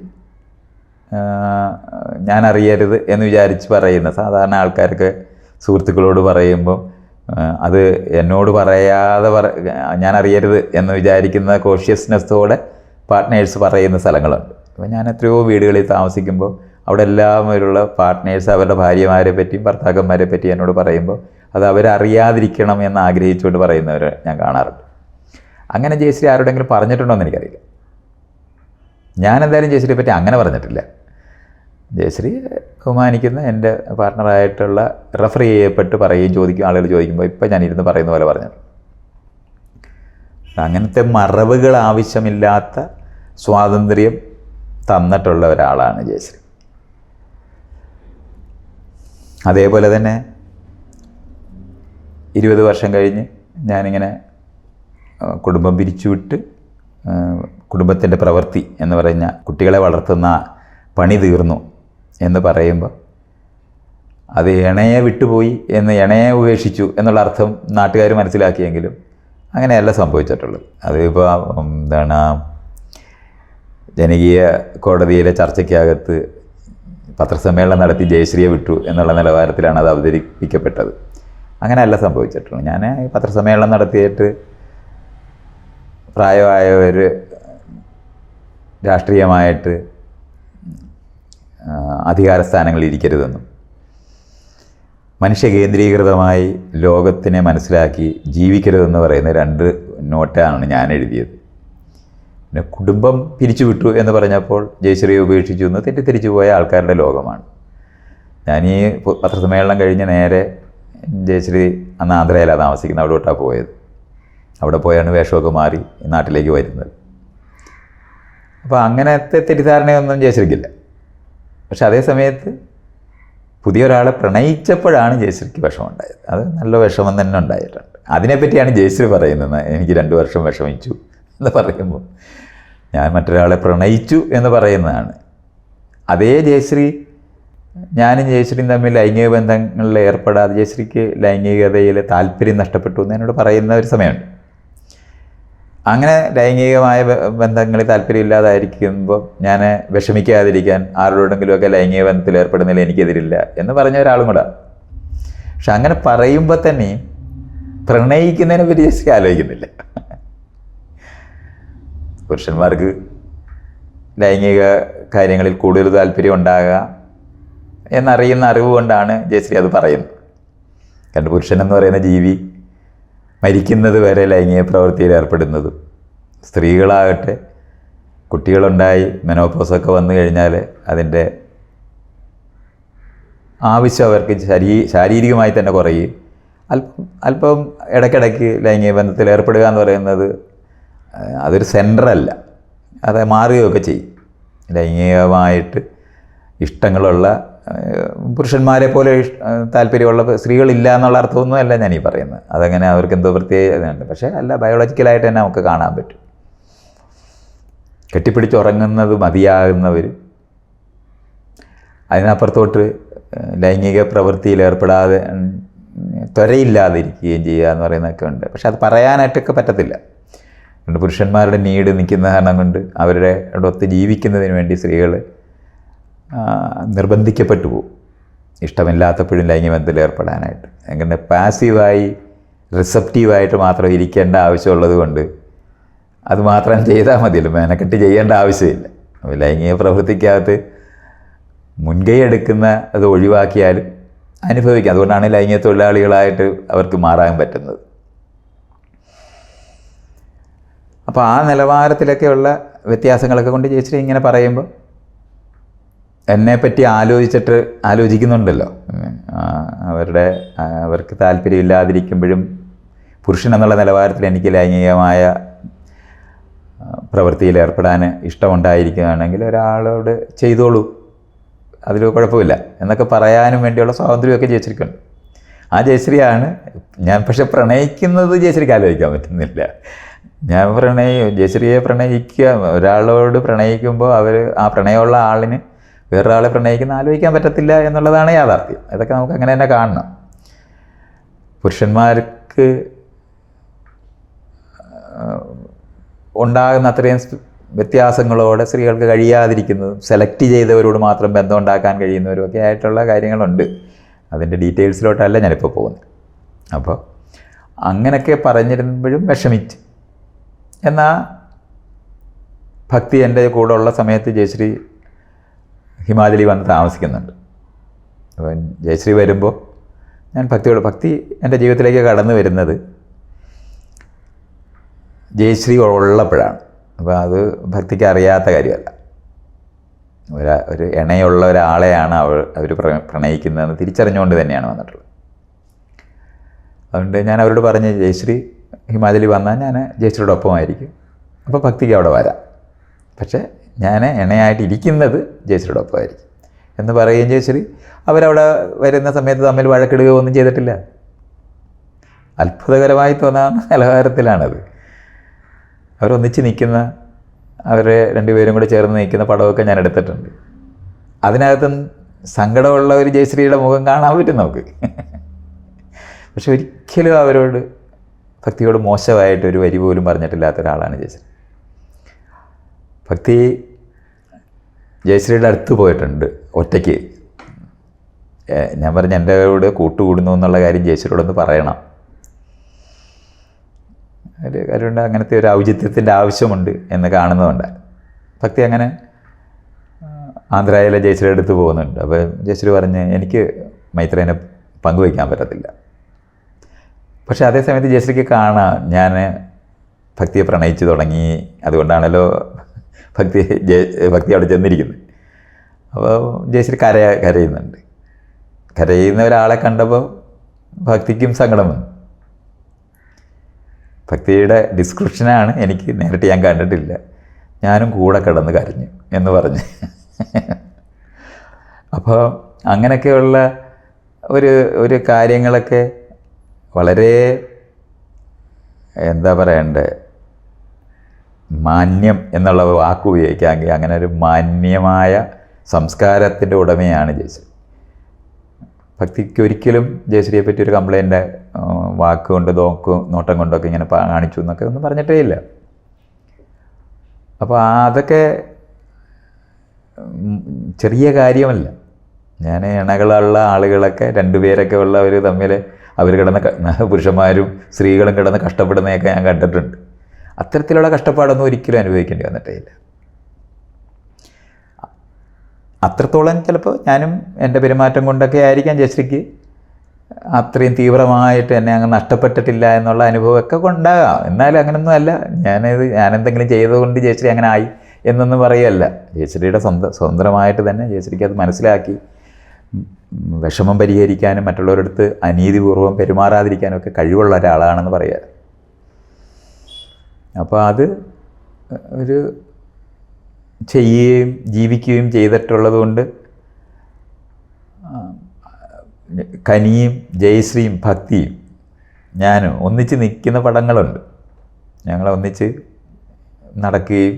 ഞാൻ അറിയരുത് എന്ന് വിചാരിച്ച് പറയുന്ന സാധാരണ ആൾക്കാർക്ക് സുഹൃത്തുക്കളോട് പറയുമ്പം അത് എന്നോട് പറയാതെ ഞാൻ അറിയരുത് എന്ന് വിചാരിക്കുന്ന കോഷ്യസ്നെസ്സോടെ പാർട്ട്നേഴ്സ് പറയുന്ന സ്ഥലങ്ങളുണ്ട്. അപ്പോൾ ഞാൻ എത്രയോ വീടുകളിൽ താമസിക്കുമ്പോൾ അവിടെ എല്ലാവരുള്ള പാർട്ട്നേഴ്സ് അവരുടെ ഭാര്യമാരെ പറ്റിയും ഭർത്താക്കന്മാരെ പറ്റി എന്നോട് പറയുമ്പോൾ അത് അവരറിയാതിരിക്കണം എന്ന് ആഗ്രഹിച്ചുകൊണ്ട് പറയുന്നവരെ ഞാൻ കാണാറുണ്ട്. അങ്ങനെ ജയശ്രീ ആരോടെങ്കിലും പറഞ്ഞിട്ടുണ്ടോ എന്ന് എനിക്കറിയില്ല. ഞാനെന്തായാലും ജയശ്രീയെ പറ്റി അങ്ങനെ പറഞ്ഞിട്ടില്ല. ജയശ്രീ ബഹുമാനിക്കുന്ന എൻ്റെ പാർട്ട്ണറായിട്ടുള്ള റെഫർ ചെയ്യപ്പെട്ട് പറയുകയും ആളുകൾ ചോദിക്കുമ്പോൾ ഇപ്പം ഞാനിരുന്ന് പറയുന്ന പോലെ പറഞ്ഞിട്ടുണ്ട്. അങ്ങനത്തെ മറവുകൾ ആവശ്യമില്ലാത്ത സ്വാതന്ത്ര്യം തന്നിട്ടുള്ള ഒരാളാണ് ജയശ്രീ. അതേപോലെ തന്നെ 20 വർഷം കഴിഞ്ഞ് ഞാനിങ്ങനെ കുടുംബം പിരിച്ചുവിട്ട് കുടുംബത്തിൻ്റെ പ്രവൃത്തി എന്ന് പറഞ്ഞ കുട്ടികളെ വളർത്തുന്ന പണി തീർന്നു എന്ന് പറയുമ്പോൾ അത് ഇണയെ വിട്ടുപോയി ഇണയെ ഉപേക്ഷിച്ചു എന്നുള്ള അർത്ഥം നാട്ടുകാർ മനസ്സിലാക്കിയെങ്കിലും അങ്ങനെയല്ല സംഭവിച്ചിട്ടുള്ളത്. അതിപ്പോൾ ജനകീയ കോടതിയിലെ ചർച്ചയ്ക്കകത്ത് പത്രസമ്മേളനം നടത്തി ജയശ്രീയെ വിട്ടു എന്നുള്ള നിലവാരത്തിലാണ് അത് അവതരിപ്പിക്കപ്പെട്ടത്. അങ്ങനെയല്ല സംഭവിച്ചിട്ടുള്ളത്. ഞാൻ പത്രസമ്മേളനം നടത്തിയിട്ട് പ്രായമായവർ രാഷ്ട്രീയമായിട്ട് അധികാര സ്ഥാനങ്ങളിൽ ഇരിക്കരുതെന്നും മനുഷ്യ കേന്ദ്രീകൃതമായി ലോകത്തിനെ മനസ്സിലാക്കി ജീവിക്കരുതെന്ന് പറയുന്ന 2 നോട്ടാണ് ഞാൻ എഴുതിയത്. പിന്നെ കുടുംബം പിരിച്ചുവിട്ടു എന്ന് പറഞ്ഞപ്പോൾ ജയശ്രീയെ ഉപേക്ഷിച്ചു എന്ന് തെറ്റിദ്ധരിച്ചു പോയ ആൾക്കാരുടെ ലോകമാണ്. ഞാനീ പത്രസമ്മേളനം കഴിഞ്ഞ് നേരെ ജയശ്രീ അന്ന് ആന്ധ്രയിലാണ് താമസിക്കുന്നത്, അവിടോട്ടാണ് പോയത്. അവിടെ പോയാണ് വേഷമൊക്കെ മാറി നാട്ടിലേക്ക് വരുന്നത്. അപ്പോൾ അങ്ങനത്തെ തെറ്റിദ്ധാരണയൊന്നും ജയശ്രീക്കില്ല. പക്ഷെ അതേ സമയത്ത് പുതിയൊരാളെ പ്രണയിച്ചപ്പോഴാണ് ജയശ്രീക്ക് വിഷമമുണ്ടായത്. അത് നല്ല വിഷമം തന്നെ ഉണ്ടായിട്ടുണ്ട്. അതിനെപ്പറ്റിയാണ് ജയശ്രീ പറയുന്നത്. എനിക്ക് 2 വർഷം വിഷമിച്ചു എന്ന് പറയുമ്പോൾ ഞാൻ മറ്റൊരാളെ പ്രണയിച്ചു എന്ന് പറയുന്നതാണ്. അതേ ജയശ്രീ, ഞാനും ജയശ്രീയും തമ്മിൽ ലൈംഗിക ബന്ധങ്ങളിൽ ഏർപ്പെടാതെ ജയശ്രീക്ക് ലൈംഗികതയിൽ താല്പര്യം നഷ്ടപ്പെട്ടു എന്ന് എന്നോട് പറയുന്ന ഒരു സമയമുണ്ട്. അങ്ങനെ ലൈംഗികമായ ബന്ധങ്ങളിൽ താല്പര്യമില്ലാതായിരിക്കുമ്പോൾ ഞാൻ വിഷമിക്കാതിരിക്കാൻ ആരോടെങ്കിലുമൊക്കെ ലൈംഗിക ബന്ധത്തിൽ ഏർപ്പെടുന്നതിൽ എനിക്കെതിരില്ല എന്ന് പറഞ്ഞ ഒരാളും കൂടെ. പക്ഷെ അങ്ങനെ പറയുമ്പോൾ തന്നെ പ്രണയിക്കുന്നതിനെ പറ്റി ജയശ്രീ ആലോചിക്കുന്നില്ല. പുരുഷന്മാർക്ക് ലൈംഗിക കാര്യങ്ങളിൽ കൂടുതൽ താല്പര്യം ഉണ്ടാകാം എന്നറിയുന്ന അറിവ് കൊണ്ടാണ് ജയശ്രീ അത് പറയുന്നത്. കാരണം പുരുഷൻ എന്ന് പറയുന്ന ജീവി മരിക്കുന്നത് വരെ ലൈംഗിക പ്രവൃത്തിയിൽ ഏർപ്പെടുന്നതും, സ്ത്രീകളാകട്ടെ കുട്ടികളുണ്ടായി മെനോപോസൊക്കെ വന്നു കഴിഞ്ഞാൽ അതിൻ്റെ ആവശ്യം അവർക്ക് ശാരീരികമായി തന്നെ കുറയും. അല്പം ഇടയ്ക്കിടയ്ക്ക് ലൈംഗിക ബന്ധത്തിൽ ഏർപ്പെടുക എന്ന് പറയുന്നത് അതൊരു സെൻറ്ററല്ല, അത് മാറുകയൊക്കെ ചെയ്യും. ലൈംഗികമായിട്ട് ഇഷ്ടങ്ങളുള്ള പുരുഷന്മാരെ പോലെ താല്പര്യമുള്ള സ്ത്രീകളില്ല എന്നുള്ള അർത്ഥമൊന്നും അല്ല ഞാനീ പറയുന്നത്. അതങ്ങനെ അവർക്ക് എന്തോ പ്രത്യേകതയുണ്ട്. പക്ഷേ അല്ല, ബയോളജിക്കലായിട്ട് തന്നെ നമുക്ക് കാണാൻ പറ്റും. കെട്ടിപ്പിടിച്ചുറങ്ങുന്നത് മതിയാകുന്നവർ അതിനപ്പുറത്തോട്ട് ലൈംഗിക പ്രവൃത്തിയിൽ ഏർപ്പെടാതെ ത്വരയില്ലാതിരിക്കുകയും ചെയ്യുക എന്ന് പറയുന്നതൊക്കെ ഉണ്ട്. പക്ഷെ അത് പറയാനായിട്ടൊക്കെ പറ്റത്തില്ല. അതുകൊണ്ട് പുരുഷന്മാരുടെ നീഡ് നിൽക്കുന്ന കാരണം കൊണ്ട് അവരുടെ ഒത്ത് ജീവിക്കുന്നതിന് വേണ്ടി സ്ത്രീകൾ നിർബന്ധിക്കപ്പെട്ടു പോകും, ഇഷ്ടമില്ലാത്തപ്പോഴും ലൈംഗിക ബന്ധത്തിൽ ഏർപ്പെടാനായിട്ട്. അങ്ങനെ പാസീവായി റിസപ്റ്റീവായിട്ട് മാത്രം ഇരിക്കേണ്ട ആവശ്യമുള്ളത് കൊണ്ട് അത് മാത്രം ചെയ്താൽ മതിയല്ലോ, മെനക്കെട്ട് ചെയ്യേണ്ട ആവശ്യമില്ല. അപ്പോൾ ലൈംഗിക പ്രവൃത്തിക്കകത്ത് മുൻകൈ എടുക്കുന്ന അത് ഒഴിവാക്കിയാലും അനുഭവിക്കാം. അതുകൊണ്ടാണ് ലൈംഗിക തൊഴിലാളികളായിട്ട് അവർക്ക് മാറാൻ പറ്റുന്നത്. അപ്പോൾ ആ നിലവാരത്തിലൊക്കെയുള്ള വ്യത്യാസങ്ങളൊക്കെ കൊണ്ട് ജയശ്രീ ഇങ്ങനെ പറയുമ്പോൾ എന്നെപ്പറ്റി ആലോചിക്കുന്നുണ്ടല്ലോ. അവർക്ക് താല്പര്യമില്ലാതിരിക്കുമ്പോഴും പുരുഷൻ എന്നുള്ള നിലവാരത്തിൽ എനിക്ക് ലൈംഗികമായ പ്രവൃത്തിയിൽ ഏർപ്പെടാൻ ഇഷ്ടമുണ്ടായിരിക്കുകയാണെങ്കിൽ ഒരാളോട് ചെയ്തോളൂ, അതിൽ കുഴപ്പമില്ല എന്നൊക്കെ പറയാനും വേണ്ടിയുള്ള സ്വാതന്ത്ര്യമൊക്കെ ജയശ്രീക്കുണ്ട്. ആ ജയശ്രീയാണ് ഞാൻ. പക്ഷെ പ്രണയിക്കുന്നത് ജയശ്രീക്ക് ആലോചിക്കാൻ പറ്റുന്നില്ല. ജയശ്രീയെ പ്രണയിക്കുക, ഒരാളോട് പ്രണയിക്കുമ്പോൾ ആ പ്രണയമുള്ള ആളിന് വേറൊരാളെ പ്രണയിക്കുന്ന ആലോചിക്കാൻ പറ്റത്തില്ല എന്നുള്ളതാണ് യാഥാർത്ഥ്യം. ഇതൊക്കെ നമുക്ക് അങ്ങനെ തന്നെ കാണണം. പുരുഷന്മാർക്ക് ഉണ്ടാകുന്ന അത്രയും വ്യത്യാസങ്ങളോടെ സ്ത്രീകൾക്ക് കഴിയാതിരിക്കുന്നതും സെലക്ട് ചെയ്തവരോട് മാത്രം ബന്ധം ഉണ്ടാക്കാൻ കഴിയുന്നവരും ഒക്കെ ആയിട്ടുള്ള കാര്യങ്ങളുണ്ട്. അതിൻ്റെ ഡീറ്റെയിൽസിലോട്ടല്ല ഞാനിപ്പോൾ പോകുന്നത്. അപ്പോൾ അങ്ങനെയൊക്കെ പറഞ്ഞിരുമ്പോഴും വിഷമിച്ച്. എന്നാൽ ഭക്തി എൻ്റെ കൂടെ ഉള്ള സമയത്ത് ജയശ്രീ ഹിമാചലി വന്ന് താമസിക്കുന്നുണ്ട്. അപ്പം ജയശ്രീ വരുമ്പോൾ ഞാൻ ഭക്തി എൻ്റെ ജീവിതത്തിലേക്ക് കടന്നു വരുന്നത് ജയശ്രീ ഉള്ളപ്പോഴാണ്. അപ്പോൾ അത് ഭക്തിക്ക് അറിയാത്ത കാര്യമല്ല. ഒരു ഇണയുള്ള ഒരാളെയാണ് അവർ പ്രണയിക്കുന്നതെന്ന് തിരിച്ചറിഞ്ഞുകൊണ്ട് തന്നെയാണ് വന്നിട്ടുള്ളത്. അതുകൊണ്ട് ഞാൻ അവരോട് പറഞ്ഞ് ജയശ്രീ ഹിമാചലി വന്നാൽ ഞാൻ ജയശ്രീയുടെ ഒപ്പമായിരിക്കും, അപ്പോൾ ഭക്തിക്ക് അവിടെ വരാം. പക്ഷേ ഞാൻ ഇണയായിട്ട് ഇരിക്കുന്നത് ജയശ്രീയുടെ ഒപ്പമായിരിക്കും എന്ന് പറയുകയും ജയശ്രീ അവരവിടെ വരുന്ന സമയത്ത് തമ്മിൽ വഴക്കിടുകയോ ഒന്നും ചെയ്തിട്ടില്ല. അത്ഭുതകരമായി തോന്നാവുന്ന നിലവാരത്തിലാണത്. അവരൊന്നിച്ച് നിൽക്കുന്ന, അവരെ രണ്ടുപേരും കൂടെ ചേർന്ന് നിൽക്കുന്ന പടമൊക്കെ ഞാൻ എടുത്തിട്ടുണ്ട്. അതിനകത്തും സങ്കടമുള്ള ഒരു ജയശ്രീയുടെ മുഖം കാണാൻ പറ്റും നമുക്ക്. പക്ഷെ ഒരിക്കലും അവരോട് ഭക്തിയോട് മോശമായിട്ടൊരു വരി പോലും പറഞ്ഞിട്ടില്ലാത്ത ഒരാളാണ് ജയശ്രീ. ഭക്തി ജയശ്രീയുടെ അടുത്ത് പോയിട്ടുണ്ട് ഒറ്റയ്ക്ക്. ഞാൻ പറഞ്ഞ എൻ്റെ കൂടെ കൂട്ടുകൂടുന്നു എന്നുള്ള കാര്യം ജയശ്രീയോടൊന്ന് പറയണം. ഒരു കാര്യമുണ്ട്, അങ്ങനത്തെ ഒരു ഔചിത്യത്തിൻ്റെ ആവശ്യമുണ്ട് എന്ന് കാണുന്നതുകൊണ്ട് ഭക്തി അങ്ങനെ ആന്ധ്രയിലെ ജയശ്രീയുടെ അടുത്ത് പോകുന്നുണ്ട്. അപ്പോൾ ജയശ്രീ പറഞ്ഞ് എനിക്ക് മൈത്രേനെ പങ്കുവയ്ക്കാൻ പറ്റത്തില്ല. പക്ഷെ അതേസമയത്ത് ജയശ്രീക്ക് കാണാം ഞാൻ ഭക്തിയെ പ്രണയിച്ചു തുടങ്ങി. അതുകൊണ്ടാണല്ലോ ഭക്തി അവിടെ ചെന്നിരിക്കുന്നത്. അപ്പോൾ ജയശ്രീ കരയുന്നുണ്ട്. കരയുന്ന ഒരാളെ കണ്ടപ്പോൾ ഭക്തിക്കും സങ്കടം വന്നു. ഭക്തിയുടെ ഡിസ്ക്രിപ്ഷനാണ്, എനിക്ക് നേരിട്ട് ഞാൻ കണ്ടിട്ടില്ല. ഞാനും കൂടെ കിടന്ന് കരഞ്ഞു എന്ന് പറഞ്ഞ്. അപ്പോൾ അങ്ങനെയൊക്കെയുള്ള ഒരു കാര്യങ്ങളൊക്കെ വളരെ എന്താ പറയണ്ടേ, മാന്യം എന്നുള്ള വാക്ക് ഉപയോഗിക്കാമെങ്കിൽ അങ്ങനെ ഒരു മാന്യമായ സംസ്കാരത്തിൻ്റെ ഉടമയാണ് ജയശ്രീ. ഭക്തിക്ക് ഒരിക്കലും ജയശ്രീയെ പറ്റി ഒരു കംപ്ലൈൻറ്റ് വാക്ക് കൊണ്ട് നോട്ടം കൊണ്ടൊക്കെ ഇങ്ങനെ കാണിച്ചു എന്നൊക്കെ ഒന്നും പറഞ്ഞിട്ടേ ഇല്ല. അപ്പോൾ അതൊക്കെ ചെറിയ കാര്യമല്ല. ഞാൻ ഇണകളുള്ള ആളുകളൊക്കെ രണ്ടുപേരൊക്കെ ഉള്ളവർ തമ്മിൽ അവർ പുരുഷന്മാരും സ്ത്രീകളും കിടന്ന് കഷ്ടപ്പെടുന്നതൊക്കെ ഞാൻ കണ്ടിട്ടുണ്ട്. അത്തരത്തിലുള്ള കഷ്ടപ്പാടൊന്നും ഒരിക്കലും അനുഭവിക്കേണ്ടി വന്നിട്ടേ ഇല്ല. അത്രത്തോളം ചിലപ്പോൾ ഞാനും എൻ്റെ പെരുമാറ്റം കൊണ്ടൊക്കെ ആയിരിക്കാം ജയശ്രീക്ക് അത്രയും തീവ്രമായിട്ട് എന്നെ അങ്ങ് നഷ്ടപ്പെട്ടിട്ടില്ല എന്നുള്ള അനുഭവമൊക്കെ ഉണ്ടാകാം. എന്നാലും അങ്ങനൊന്നും അല്ല. ഞാനെന്തെങ്കിലും ചെയ്തതുകൊണ്ട് ജയശ്രീ അങ്ങനെ ആയി എന്നൊന്നും പറയുകയല്ല. ജയശ്രീയുടെ സ്വതന്ത്രമായിട്ട് തന്നെ ജയശ്രീക്ക് അത് മനസ്സിലാക്കി വിഷമം പരിഹരിക്കാനും മറ്റുള്ളവരടുത്ത് അനീതിപൂർവ്വം പെരുമാറാതിരിക്കാനും ഒക്കെ കഴിവുള്ള ഒരാളാണെന്ന് പറയുക. അപ്പോൾ അത് ഒരു ചെയ്യുകയും ജീവിക്കുകയും ചെയ്തിട്ടുള്ളത് കൊണ്ട് കനിയും ജയശ്രീയും ഭക്തിയും ഞാനും ഒന്നിച്ച് നിൽക്കുന്ന പടങ്ങളുണ്ട്. ഞങ്ങൾ ഒന്നിച്ച് നടക്കുകയും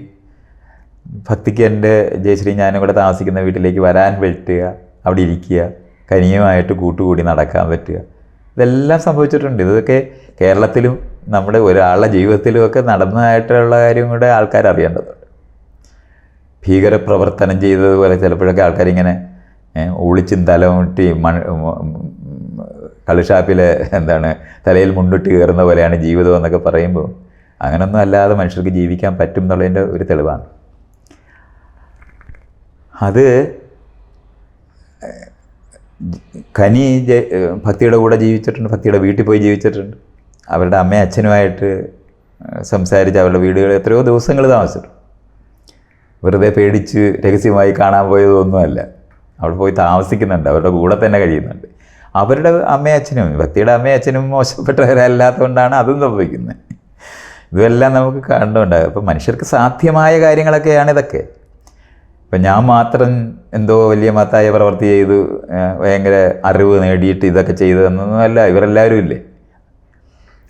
ഭക്തിക്ക് എൻ്റെ ജയശ്രീ ഞാനും കൂടെ താമസിക്കുന്ന വീട്ടിലേക്ക് വരാൻ പറ്റുക, അവിടെ ഇരിക്കുക, കനിയുമായിട്ട് കൂട്ടുകൂടി നടക്കാൻ പറ്റുക, ഇതെല്ലാം സംഭവിച്ചിട്ടുണ്ട്. ഇതൊക്കെ കേരളത്തിലും നമ്മുടെ ഒരാളുടെ ജീവിതത്തിലുമൊക്കെ നടന്നതായിട്ടുള്ള കാര്യം കൂടെ ആൾക്കാർ അറിയേണ്ടതുണ്ട്. ഭീകരപ്രവർത്തനം ചെയ്തതുപോലെ ചിലപ്പോഴൊക്കെ ആൾക്കാരിങ്ങനെ ഒളിച്ചും തലമുട്ടി കള്ളുഷാപ്പിൽ തലയിൽ മുണ്ടിട്ട് കയറുന്ന പോലെയാണ് ജീവിതം എന്നൊക്കെ പറയുമ്പോൾ അങ്ങനൊന്നും അല്ലാതെ മനുഷ്യർക്ക് ജീവിക്കാൻ പറ്റും എന്നുള്ളതിൻ്റെ ഒരു തെളിവാണ്. അത് കനി ഭക്തിയുടെ കൂടെ ജീവിച്ചിട്ടുണ്ട്, ഭക്തിയുടെ വീട്ടിൽ പോയി ജീവിച്ചിട്ടുണ്ട്. അവരുടെ അമ്മയും അച്ഛനുമായിട്ട് സംസാരിച്ച് അവരുടെ വീടുകളിൽ എത്രയോ ദിവസങ്ങൾ താമസിച്ചിട്ടുണ്ട്. വെറുതെ പേടിച്ച് രഹസ്യമായി കാണാൻ പോയതൊന്നുമല്ല. അവിടെ പോയി താമസിക്കുന്നുണ്ട്, അവരുടെ കൂടെ തന്നെ കഴിയുന്നുണ്ട്. അവരുടെ അമ്മയും അച്ഛനും, ഭക്തിയുടെ അമ്മയും അച്ഛനും മോശപ്പെട്ടവരല്ലാത്തതുകൊണ്ടാണ് അതും സംഭവിക്കുന്നത്. ഇതെല്ലാം നമുക്ക് കണ്ടുണ്ടാകും. അപ്പോൾ മനുഷ്യർക്ക് സാധ്യമായ കാര്യങ്ങളൊക്കെയാണ് ഇതൊക്കെ. ഇപ്പം ഞാൻ മാത്രം എന്തോ വലിയ മഹത്തായ പ്രവൃത്തി ചെയ്തു ഭയങ്കര അറിവ് നേടിയിട്ട് ഇതൊക്കെ ചെയ്തതെന്നൊന്നും അല്ല, ഇവരെല്ലാവരും ഇല്ലേ.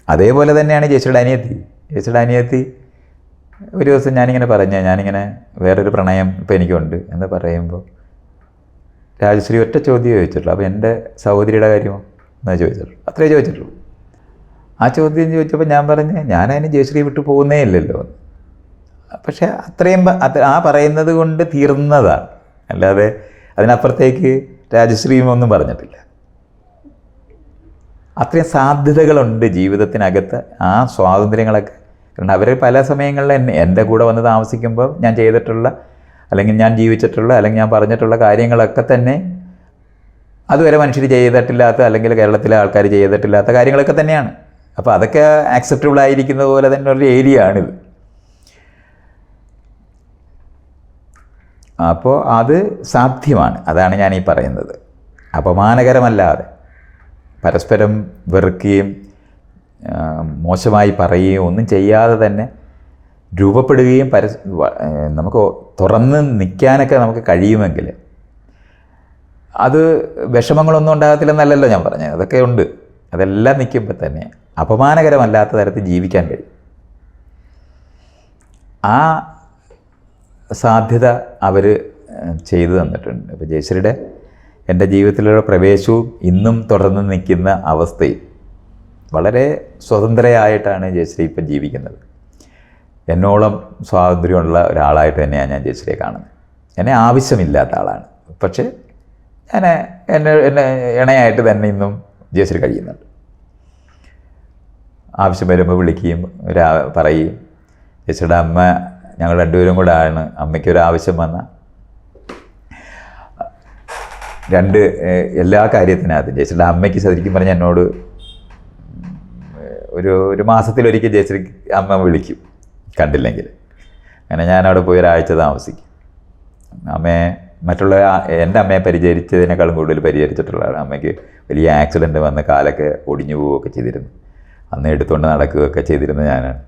അതേപോലെ തന്നെയാണ് ജയശ്രീയുടെ അനിയത്തി. ഒരു ദിവസം ഞാനിങ്ങനെ വേറൊരു പ്രണയം ഇപ്പം എനിക്കുണ്ട് എന്ന് പറയുമ്പോൾ രാജശ്രീ ഒറ്റ ചോദ്യം ചോദിച്ചിട്ടുള്ളൂ. അപ്പോൾ എൻ്റെ സഹോദരിയുടെ കാര്യമോ എന്നാ ചോദിച്ചിട്ടുള്ളൂ, അത്രേ ചോദിച്ചിട്ടുള്ളൂ. ആ ചോദ്യം ചോദിച്ചപ്പോൾ ഞാൻ പറഞ്ഞ് ഞാനതിന് ജയശ്രീ വിട്ടു പോകുന്നേ ഇല്ലല്ലോ. പക്ഷേ അത്രയും ആ പറയുന്നത് കൊണ്ട് തീർന്നതാണ്, അല്ലാതെ അതിനപ്പുറത്തേക്ക് രാജശ്രീയും ഒന്നും പറഞ്ഞിട്ടില്ല. അത്രയും സാധ്യതകളുണ്ട് ജീവിതത്തിനകത്ത്, ആ സ്വാതന്ത്ര്യങ്ങളൊക്കെ. കാരണം അവർ പല സമയങ്ങളിൽ എൻ്റെ കൂടെ വന്ന് താമസിക്കുമ്പോൾ ഞാൻ ചെയ്തിട്ടുള്ള അല്ലെങ്കിൽ ഞാൻ ജീവിച്ചിട്ടുള്ള അല്ലെങ്കിൽ ഞാൻ പറഞ്ഞിട്ടുള്ള കാര്യങ്ങളൊക്കെ തന്നെ അതുവരെ മനുഷ്യർ ചെയ്തിട്ടില്ലാത്ത അല്ലെങ്കിൽ കേരളത്തിലെ ആൾക്കാർ ചെയ്തിട്ടില്ലാത്ത കാര്യങ്ങളൊക്കെ തന്നെയാണ്. അപ്പോൾ അതൊക്കെ ആക്സെപ്റ്റബിൾ ആയിരിക്കുന്ന പോലെ തന്നെ ഒരു ഏരിയ ആണിത്. അപ്പോൾ അത് സാധ്യമാണ്. അതാണ് ഞാൻ ഈ പറയുന്നത്. അപമാനകരമല്ലാതെ പരസ്പരം വെറുക്കുകയും മോശമായി പറയുകയും ഒന്നും ചെയ്യാതെ തന്നെ രൂപപ്പെടുകയും നമുക്ക് തുറന്ന് നിൽക്കാനൊക്കെ നമുക്ക് കഴിയുമെങ്കിൽ അത് വിഷമങ്ങളൊന്നും ഉണ്ടാകത്തില്ലെന്നല്ലല്ലോ ഞാൻ പറഞ്ഞത്. അതൊക്കെ ഉണ്ട്. അതെല്ലാം നിൽക്കുമ്പോൾ തന്നെ അപമാനകരമല്ലാത്ത തരത്തിൽ ജീവിക്കാൻ കഴിയും. ആ സാധ്യത അവർ ചെയ്തു തന്നിട്ടുണ്ട്. അപ്പോൾ ജയശ്രീയുടെ എൻ്റെ ജീവിതത്തിലുള്ള പ്രവേശവും ഇന്നും തുടർന്ന് നിൽക്കുന്ന അവസ്ഥയും വളരെ സ്വതന്ത്രയായിട്ടാണ് ജയശ്രീ ഇപ്പം ജീവിക്കുന്നത്. എന്നോളം സ്വാതന്ത്ര്യമുള്ള ഒരാളായിട്ട് തന്നെയാണ് ഞാൻ ജയശ്രീയെ കാണുന്നത്. എന്നെ ആവശ്യമില്ലാത്ത ആളാണ്, പക്ഷേ എന്നെ ഇണയായിട്ട് തന്നെ ഇന്നും ജയശ്രീ കഴിയുന്നുണ്ട്. ആവശ്യം വരുമ്പോൾ വിളിക്കുകയും പറയുകയും. ജയശ്രീയുടെ അമ്മ ഞങ്ങൾ രണ്ടുപേരും കൂടെ ആണ്. അമ്മയ്ക്കൊരാവശ്യം വന്നാൽ എല്ലാ കാര്യത്തിനകത്തും ജയശ്രീയുടെ അമ്മയ്ക്ക് ശരിക്കും പറഞ്ഞാൽ എന്നോട് ഒരു മാസത്തിലൊരിക്കൽ ജയശ്രീ അമ്മ വിളിക്കും കണ്ടില്ലെങ്കിൽ. അങ്ങനെ ഞാനവിടെ പോയി ഒരാഴ്ച താമസിക്കും. അമ്മയെ എൻ്റെ അമ്മയെ പരിചരിച്ചതിനേക്കാളും കൂടുതൽ പരിചരിച്ചിട്ടുള്ളതാണ്. അമ്മയ്ക്ക് വലിയ ആക്സിഡൻറ്റ് വന്ന് കാലൊക്കെ ഒടിഞ്ഞു പോവുകയൊക്കെ ചെയ്തിരുന്നു. അന്ന് എടുത്തുകൊണ്ട് നടക്കുകയൊക്കെ ചെയ്തിരുന്നത് ഞാനാണ്.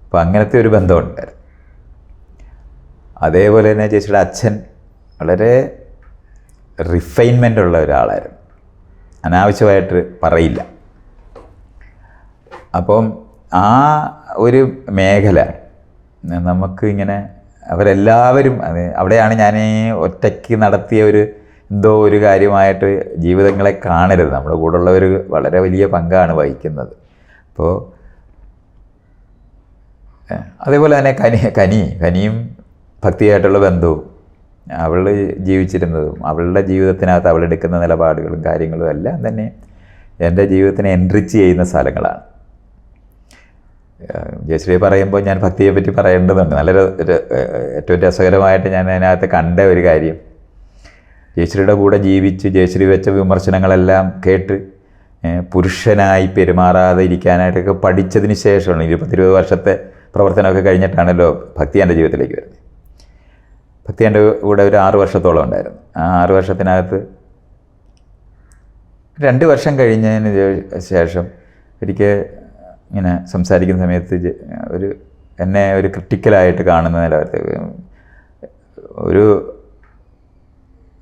അപ്പോൾ അങ്ങനത്തെ ഒരു ബന്ധമുണ്ടായിരുന്നു. അതേപോലെ തന്നെ ചേച്ചിയുടെ അച്ഛൻ വളരെ റിഫൈൻമെൻ്റ് ഉള്ള ഒരാളായിരുന്നു. അനാവശ്യമായിട്ട് പറയില്ല. അപ്പം ആ ഒരു മേഖല നമുക്ക് ഇങ്ങനെ അവരെല്ലാവരും അവിടെയാണ് ഞാൻ ഒറ്റയ്ക്ക് നടത്തിയ എന്തോ ഒരു കാര്യമായിട്ട് ജീവിതങ്ങളെ കാണരുത്. നമ്മുടെ കൂടെയുള്ളവർ വളരെ വലിയ പങ്കാണ് വഹിക്കുന്നത്. അപ്പോൾ അതേപോലെ തന്നെ കനിയും ഭക്തിയായിട്ടുള്ള ബന്ധവും അവൾ ജീവിച്ചിരുന്നതും അവളുടെ ജീവിതത്തിനകത്ത് അവളെടുക്കുന്ന നിലപാടുകളും കാര്യങ്ങളും എല്ലാം തന്നെ എൻ്റെ ജീവിതത്തിനെ എൻറിച്ച് ചെയ്യുന്ന സ്ഥലങ്ങളാണ്. ജയശ്രീ പറയുമ്പോൾ ഞാൻ ഭക്തിയെ പറ്റി പറയേണ്ടതുണ്ട്. ഏറ്റവും രസകരമായിട്ട് ഞാൻ അതിനകത്ത് കണ്ട ഒരു കാര്യം, ജയശ്രീയുടെ കൂടെ ജീവിച്ച് ജയശ്രീ വെച്ച വിമർശനങ്ങളെല്ലാം കേട്ട് പുരുഷനായി പെരുമാറാതെ ഇരിക്കാനായിട്ടൊക്കെ പഠിച്ചതിന് ശേഷമാണ് 20 വർഷത്തെ പ്രവർത്തനമൊക്കെ കഴിഞ്ഞിട്ടാണല്ലോ ഭക്തി എൻ്റെ ജീവിതത്തിലേക്ക് വരുന്നത്. ഭക്തി എൻ്റെ കൂടെ ഒരു 6 വർഷത്തോളം ഉണ്ടായിരുന്നു. ആ 6 വർഷത്തിനകത്ത് 2 വർഷം കഴിഞ്ഞതിന് ശേഷം ഒരിക്കൽ ഇങ്ങനെ സംസാരിക്കുന്ന സമയത്ത് എന്നെ ഒരു ക്രിട്ടിക്കലായിട്ട് കാണുന്ന നിലവാരത്തിൽ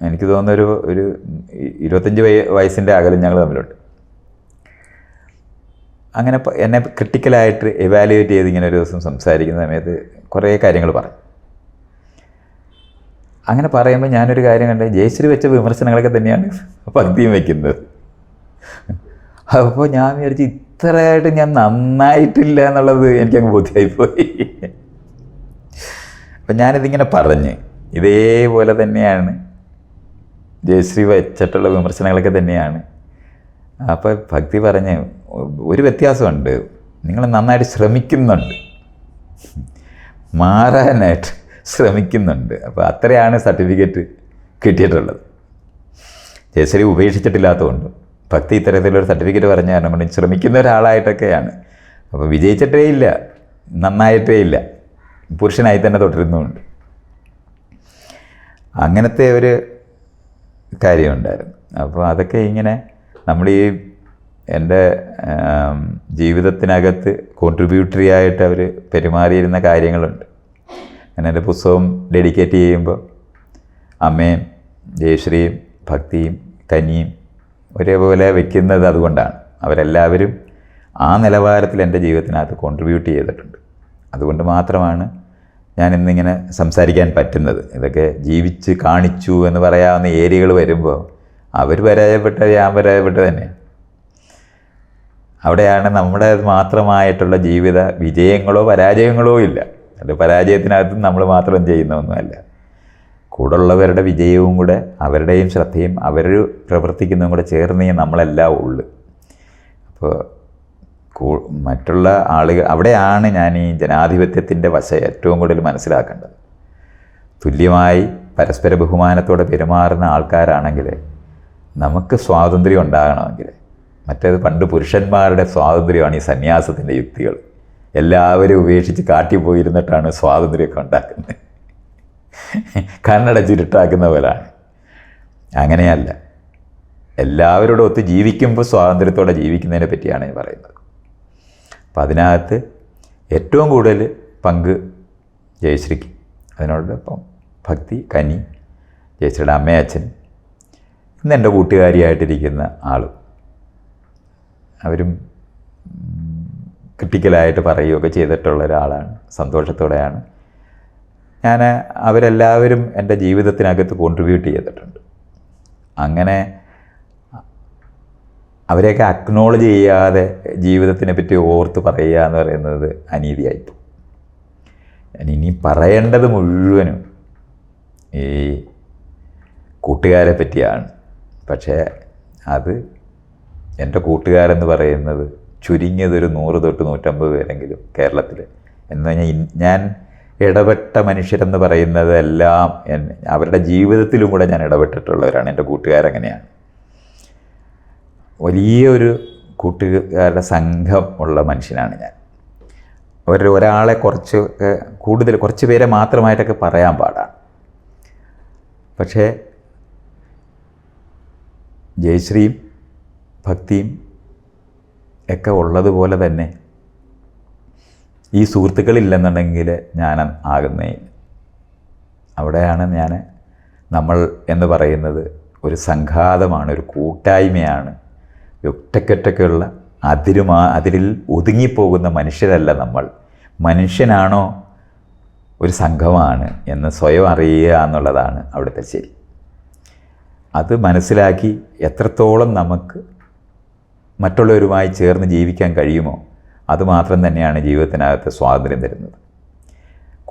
എനിക്ക് തോന്നുന്ന ഒരു 25 വയസ്സിൻ്റെ അകലും ഞങ്ങൾ തമ്മിലുണ്ട്. അങ്ങനെ എന്നെ ക്രിട്ടിക്കലായിട്ട് എവാലുവേറ്റ് ചെയ്ത് ഇങ്ങനെ ഒരു ദിവസം സംസാരിക്കുന്ന സമയത്ത് കുറേ കാര്യങ്ങൾ പറയും. അങ്ങനെ പറയുമ്പോൾ ഞാനൊരു കാര്യം കണ്ടത്, ജയശ്രീ വെച്ച വിമർശനങ്ങളൊക്കെ തന്നെയാണ് ഭക്തിയും വയ്ക്കുന്നത്. അപ്പോൾ ഞാൻ വിചാരിച്ചു ഇത്രയായിട്ട് ഞാൻ നന്നായിട്ടില്ല എന്നുള്ളത് എനിക്കങ്ങ് ബോധ്യമായിപ്പോയി. അപ്പം ഞാനിതിങ്ങനെ പറഞ്ഞ് ഇതേപോലെ തന്നെയാണ് ജയശ്രീ വെച്ചിട്ടുള്ള വിമർശനങ്ങളൊക്കെ തന്നെയാണ്. അപ്പോൾ ഭക്തി പറഞ്ഞ് ഒരു വ്യത്യാസമുണ്ട്, നിങ്ങൾ നന്നായിട്ട് ശ്രമിക്കുന്നുണ്ട്, മാറാനായിട്ട് ശ്രമിക്കുന്നുണ്ട്. അപ്പോൾ അത്രയാണ് സർട്ടിഫിക്കറ്റ് കിട്ടിയിട്ടുള്ളത്. ജയശ്രീ ഉപേക്ഷിച്ചിട്ടില്ലാത്തതുകൊണ്ട് ഭക്തി ഇത്തരത്തിലൊരു സർട്ടിഫിക്കറ്റ് പറഞ്ഞ കാരണം കൊണ്ട് ശ്രമിക്കുന്ന ഒരാളായിട്ടൊക്കെയാണ്. അപ്പോൾ വിജയിച്ചിട്ടേ ഇല്ല, നന്നായിട്ടേ ഇല്ല, പുരുഷനായി തന്നെ തുടരുന്നുമുണ്ട്. അങ്ങനത്തെ ഒരു കാര്യമുണ്ടായിരുന്നു. അപ്പോൾ അതൊക്കെ ഇങ്ങനെ നമ്മൾ എൻ്റെ ജീവിതത്തിനകത്ത് കോൺട്രിബ്യൂട്ടറി ആയിട്ട് അവർ പെരുമാറിയിരുന്ന കാര്യങ്ങളുണ്ട്. ഞാൻ എൻ്റെ പുസ്തകം ഡെഡിക്കേറ്റ് ചെയ്യുമ്പോൾ അമ്മയും ജയശ്രീയും ഭക്തിയും കനിയും ഒരേപോലെ വയ്ക്കുന്നത് അതുകൊണ്ടാണ്. അവരെല്ലാവരും ആ നിലവാരത്തിൽ എൻ്റെ ജീവിതത്തിനകത്ത് കോൺട്രിബ്യൂട്ട് ചെയ്തിട്ടുണ്ട്. അതുകൊണ്ട് മാത്രമാണ് ഞാൻ ഇന്നിങ്ങനെ സംസാരിക്കാൻ പറ്റുന്നത്. ഇതൊക്കെ ജീവിച്ച് കാണിച്ചു എന്ന് പറയാവുന്ന ഏരിയകൾ വരുമ്പോൾ അവർ പരാജയപ്പെട്ട ഞാൻ പരാജയപ്പെട്ട തന്നെയാണ്. അവിടെയാണ് നമ്മുടെ മാത്രമായിട്ടുള്ള ജീവിത വിജയങ്ങളോ പരാജയങ്ങളോ ഇല്ല. അത് പരാജയത്തിനകത്ത് നമ്മൾ മാത്രം ചെയ്യുന്ന ഒന്നുമല്ല. കൂടുള്ളവരുടെ വിജയവും കൂടെ അവരുടെയും ശ്രദ്ധയും അവർ പ്രവർത്തിക്കുന്നതും കൂടെ ചേർന്നേ നമ്മളെല്ലാം ഉള്ളു. അപ്പോൾ മറ്റുള്ള ആളുകൾ അവിടെയാണ് ഞാൻ ഈ ജനാധിപത്യത്തിൻ്റെ വശം ഏറ്റവും കൂടുതൽ മനസ്സിലാക്കേണ്ടത്. തുല്യമായി പരസ്പര ബഹുമാനത്തോടെ പെരുമാറുന്ന ആൾക്കാരാണെങ്കിൽ നമുക്ക് സ്വാതന്ത്ര്യം ഉണ്ടാകണമെങ്കിൽ, മറ്റേത് പണ്ട് പുരുഷന്മാരുടെ സ്വാതന്ത്ര്യമാണ് ഈ സന്യാസത്തിൻ്റെ യുക്തികൾ. എല്ലാവരും ഉപേക്ഷിച്ച് കാട്ടിപ്പോയിരുന്നിട്ടാണ് സ്വാതന്ത്ര്യമൊക്കെ ഉണ്ടാക്കുന്നത്. കണ്ണട ചുരുട്ടാക്കുന്ന പോലാണ്. അങ്ങനെയല്ല, എല്ലാവരോടും ഒത്ത് ജീവിക്കുമ്പോൾ സ്വാതന്ത്ര്യത്തോടെ ജീവിക്കുന്നതിനെ പറ്റിയാണ് ഞാൻ പറയുന്നത്. അപ്പം അതിനകത്ത് ഏറ്റവും കൂടുതൽ പങ്ക് ജയശ്രീക്ക്, അതിനോടൊപ്പം ഭക്തി, കനി, ജയശ്രീയുടെ അമ്മയും അച്ഛനും, ഇന്ന് എൻ്റെ കൂട്ടുകാരിയായിട്ടിരിക്കുന്ന ആളും, അവരും ക്രിട്ടിക്കലായിട്ട് പറയുകയൊക്കെ ചെയ്തിട്ടുള്ള ഒരാളാണ്. സന്തോഷത്തോടെയാണ് ഞാൻ അവരെല്ലാവരും എൻ്റെ ജീവിതത്തിനകത്ത് കോൺട്രിബ്യൂട്ട് ചെയ്തിട്ടുണ്ട്. അങ്ങനെ അവരെയൊക്കെ അക്നോളജ് ചെയ്യാതെ ജീവിതത്തിനെ പറ്റി ഓർത്ത് പറയുക എന്ന് പറയുന്നത് അനീതിയായിപ്പോൾ. ഇനി പറയേണ്ടത് മുഴുവനും ഈ കൂട്ടുകാരെ പറ്റിയാണ്. പക്ഷേ അത് എൻ്റെ കൂട്ടുകാരെന്ന് പറയുന്നത് ചുരുങ്ങിയതൊരു 100 തൊട്ട് 150 പേരെങ്കിലും കേരളത്തിൽ. എന്ന് പറഞ്ഞാൽ ഞാൻ ഇടപെട്ട മനുഷ്യരെന്ന് പറയുന്നത് എല്ലാം അവരുടെ ജീവിതത്തിലും കൂടെ ഞാൻ ഇടപെട്ടിട്ടുള്ളവരാണ്. എൻ്റെ കൂട്ടുകാരങ്ങനെയാണ്. വലിയൊരു കൂട്ടുകാരുടെ സംഘം ഉള്ള മനുഷ്യനാണ് ഞാൻ. ഒരാളെ കുറച്ച് പേരെ മാത്രമായിട്ടൊക്കെ പറയാൻ പാടാണ്. പക്ഷേ ജയശ്രീയും ഭക്തിയും ഒക്കെ ഉള്ളതുപോലെ തന്നെ ഈ സുഹൃത്തുക്കളില്ലെന്നുണ്ടെങ്കിൽ ഞാൻ ആകുന്നേ. അവിടെയാണ് നമ്മൾ എന്ന് പറയുന്നത് ഒരു സംഘാതമാണ്, ഒരു കൂട്ടായ്മയാണ്. ഒറ്റക്കൊറ്റക്കുള്ള അതിരിൽ ഒതുങ്ങിപ്പോകുന്ന മനുഷ്യരല്ല നമ്മൾ. മനുഷ്യനാണോ ഒരു സംഘമാണ് എന്ന് സ്വയം അറിയുക എന്നുള്ളതാണ് അവിടുത്തെ ശരി. അത് മനസ്സിലാക്കി എത്രത്തോളം നമുക്ക് മറ്റുള്ളവരുമായി ചേർന്ന് ജീവിക്കാൻ കഴിയുമോ അതുമാത്രം തന്നെയാണ് ജീവിതത്തിനകത്ത് സ്വാതന്ത്ര്യം തരുന്നത്.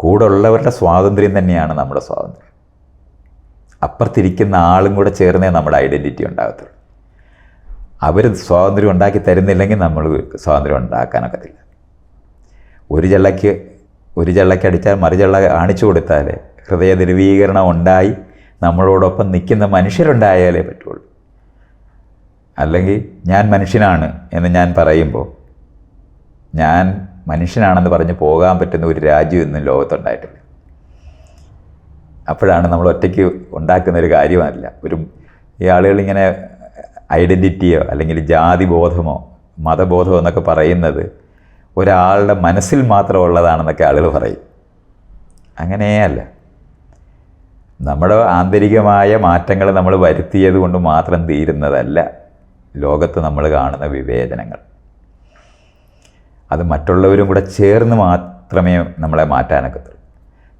കൂടെ ഉള്ളവരുടെ സ്വാതന്ത്ര്യം തന്നെയാണ് നമ്മുടെ സ്വാതന്ത്ര്യം. അപ്പുറത്തിരിക്കുന്ന ആളും കൂടെ ചേർന്നേ നമ്മുടെ ഐഡൻറ്റിറ്റി ഉണ്ടാകത്തുള്ളൂ. അവർ സ്വാതന്ത്ര്യം ഉണ്ടാക്കി തരുന്നില്ലെങ്കിൽ നമ്മൾ സ്വാതന്ത്ര്യം ഉണ്ടാക്കാനൊക്കത്തില്ല. ഒരു ചള്ളയ്ക്ക് അടിച്ചാൽ മറുചള്ള കാണിച്ചു കൊടുത്താൽ ഹൃദയ ദ്രവീകരണം ഉണ്ടായി നമ്മളോടൊപ്പം നിൽക്കുന്ന മനുഷ്യരുണ്ടായാലേ പറ്റുള്ളൂ. അല്ലെങ്കിൽ ഞാൻ മനുഷ്യനാണ് എന്ന് ഞാൻ പറയുമ്പോൾ ഞാൻ മനുഷ്യനാണെന്ന് പറഞ്ഞ് പോകാൻ പറ്റുന്ന ഒരു രാജ്യം ഇന്നും ലോകത്തുണ്ടായിട്ടില്ല. അപ്പോഴാണ് നമ്മൾ ഒറ്റയ്ക്ക് ഉണ്ടാക്കുന്നൊരു കാര്യമല്ല. ഈ ആളുകളിങ്ങനെ ഐഡൻറ്റിറ്റിയോ അല്ലെങ്കിൽ ജാതി ബോധമോ മതബോധമോ എന്നൊക്കെ പറയുന്നത് ഒരാളുടെ മനസ്സിൽ മാത്രമുള്ളതാണെന്നൊക്കെ ആളുകൾ പറയും. അങ്ങനെയല്ല. നമ്മുടെ ആന്തരികമായ മാറ്റങ്ങൾ നമ്മൾ വരുത്തിയത് കൊണ്ട് മാത്രം തീരുന്നതല്ല ലോകത്ത് നമ്മൾ കാണുന്ന വിവേചനങ്ങൾ. അത് മറ്റുള്ളവരും കൂടെ ചേർന്ന് മാത്രമേ നമ്മളെ മാറ്റാനൊക്കത്തുള്ളൂ.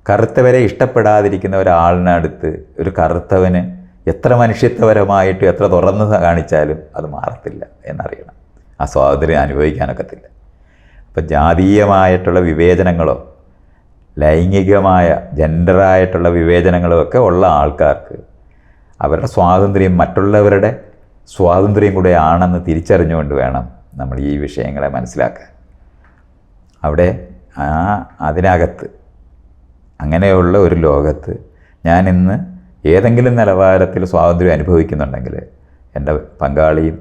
കറുത്തവരെ ഇഷ്ടപ്പെടാതിരിക്കുന്ന ഒരാളിനടുത്ത് ഒരു കറുത്തവന് എത്ര മനുഷ്യത്വപരമായിട്ട് എത്ര തുറന്ന് കാണിച്ചാലും അത് മാറത്തില്ല എന്നറിയണം. ആ സ്വാതന്ത്ര്യം അനുഭവിക്കാനൊക്കത്തില്ല. അപ്പം ജാതീയമായിട്ടുള്ള വിവേചനങ്ങളോ ലൈംഗികമായ ജെൻഡറായിട്ടുള്ള വിവേചനങ്ങളോ ഒക്കെ ഉള്ള ആൾക്കാർക്ക് അവരുടെ സ്വാതന്ത്ര്യം മറ്റുള്ളവരുടെ സ്വാതന്ത്ര്യം കൂടെ ആണെന്ന് തിരിച്ചറിഞ്ഞുകൊണ്ട് വേണം നമ്മൾ ഈ വിഷയങ്ങളെ മനസ്സിലാക്കാൻ. അവിടെ അതിനകത്ത് അങ്ങനെയുള്ള ഒരു ലോകത്ത് ഞാനിന്ന് ഏതെങ്കിലും നിലവാരത്തിൽ സ്വാതന്ത്ര്യം അനുഭവിക്കുന്നുണ്ടെങ്കിൽ എൻ്റെ പങ്കാളിയും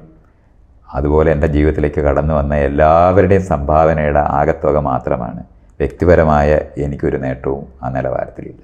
അതുപോലെ എൻ്റെ ജീവിതത്തിലേക്ക് കടന്നു വന്ന എല്ലാവരുടെയും സംഭാവനയുടെ ആകത്തുക മാത്രമാണ്. വ്യക്തിപരമായ എനിക്കൊരു നേട്ടവും ആ നിലവാരത്തിലില്ല.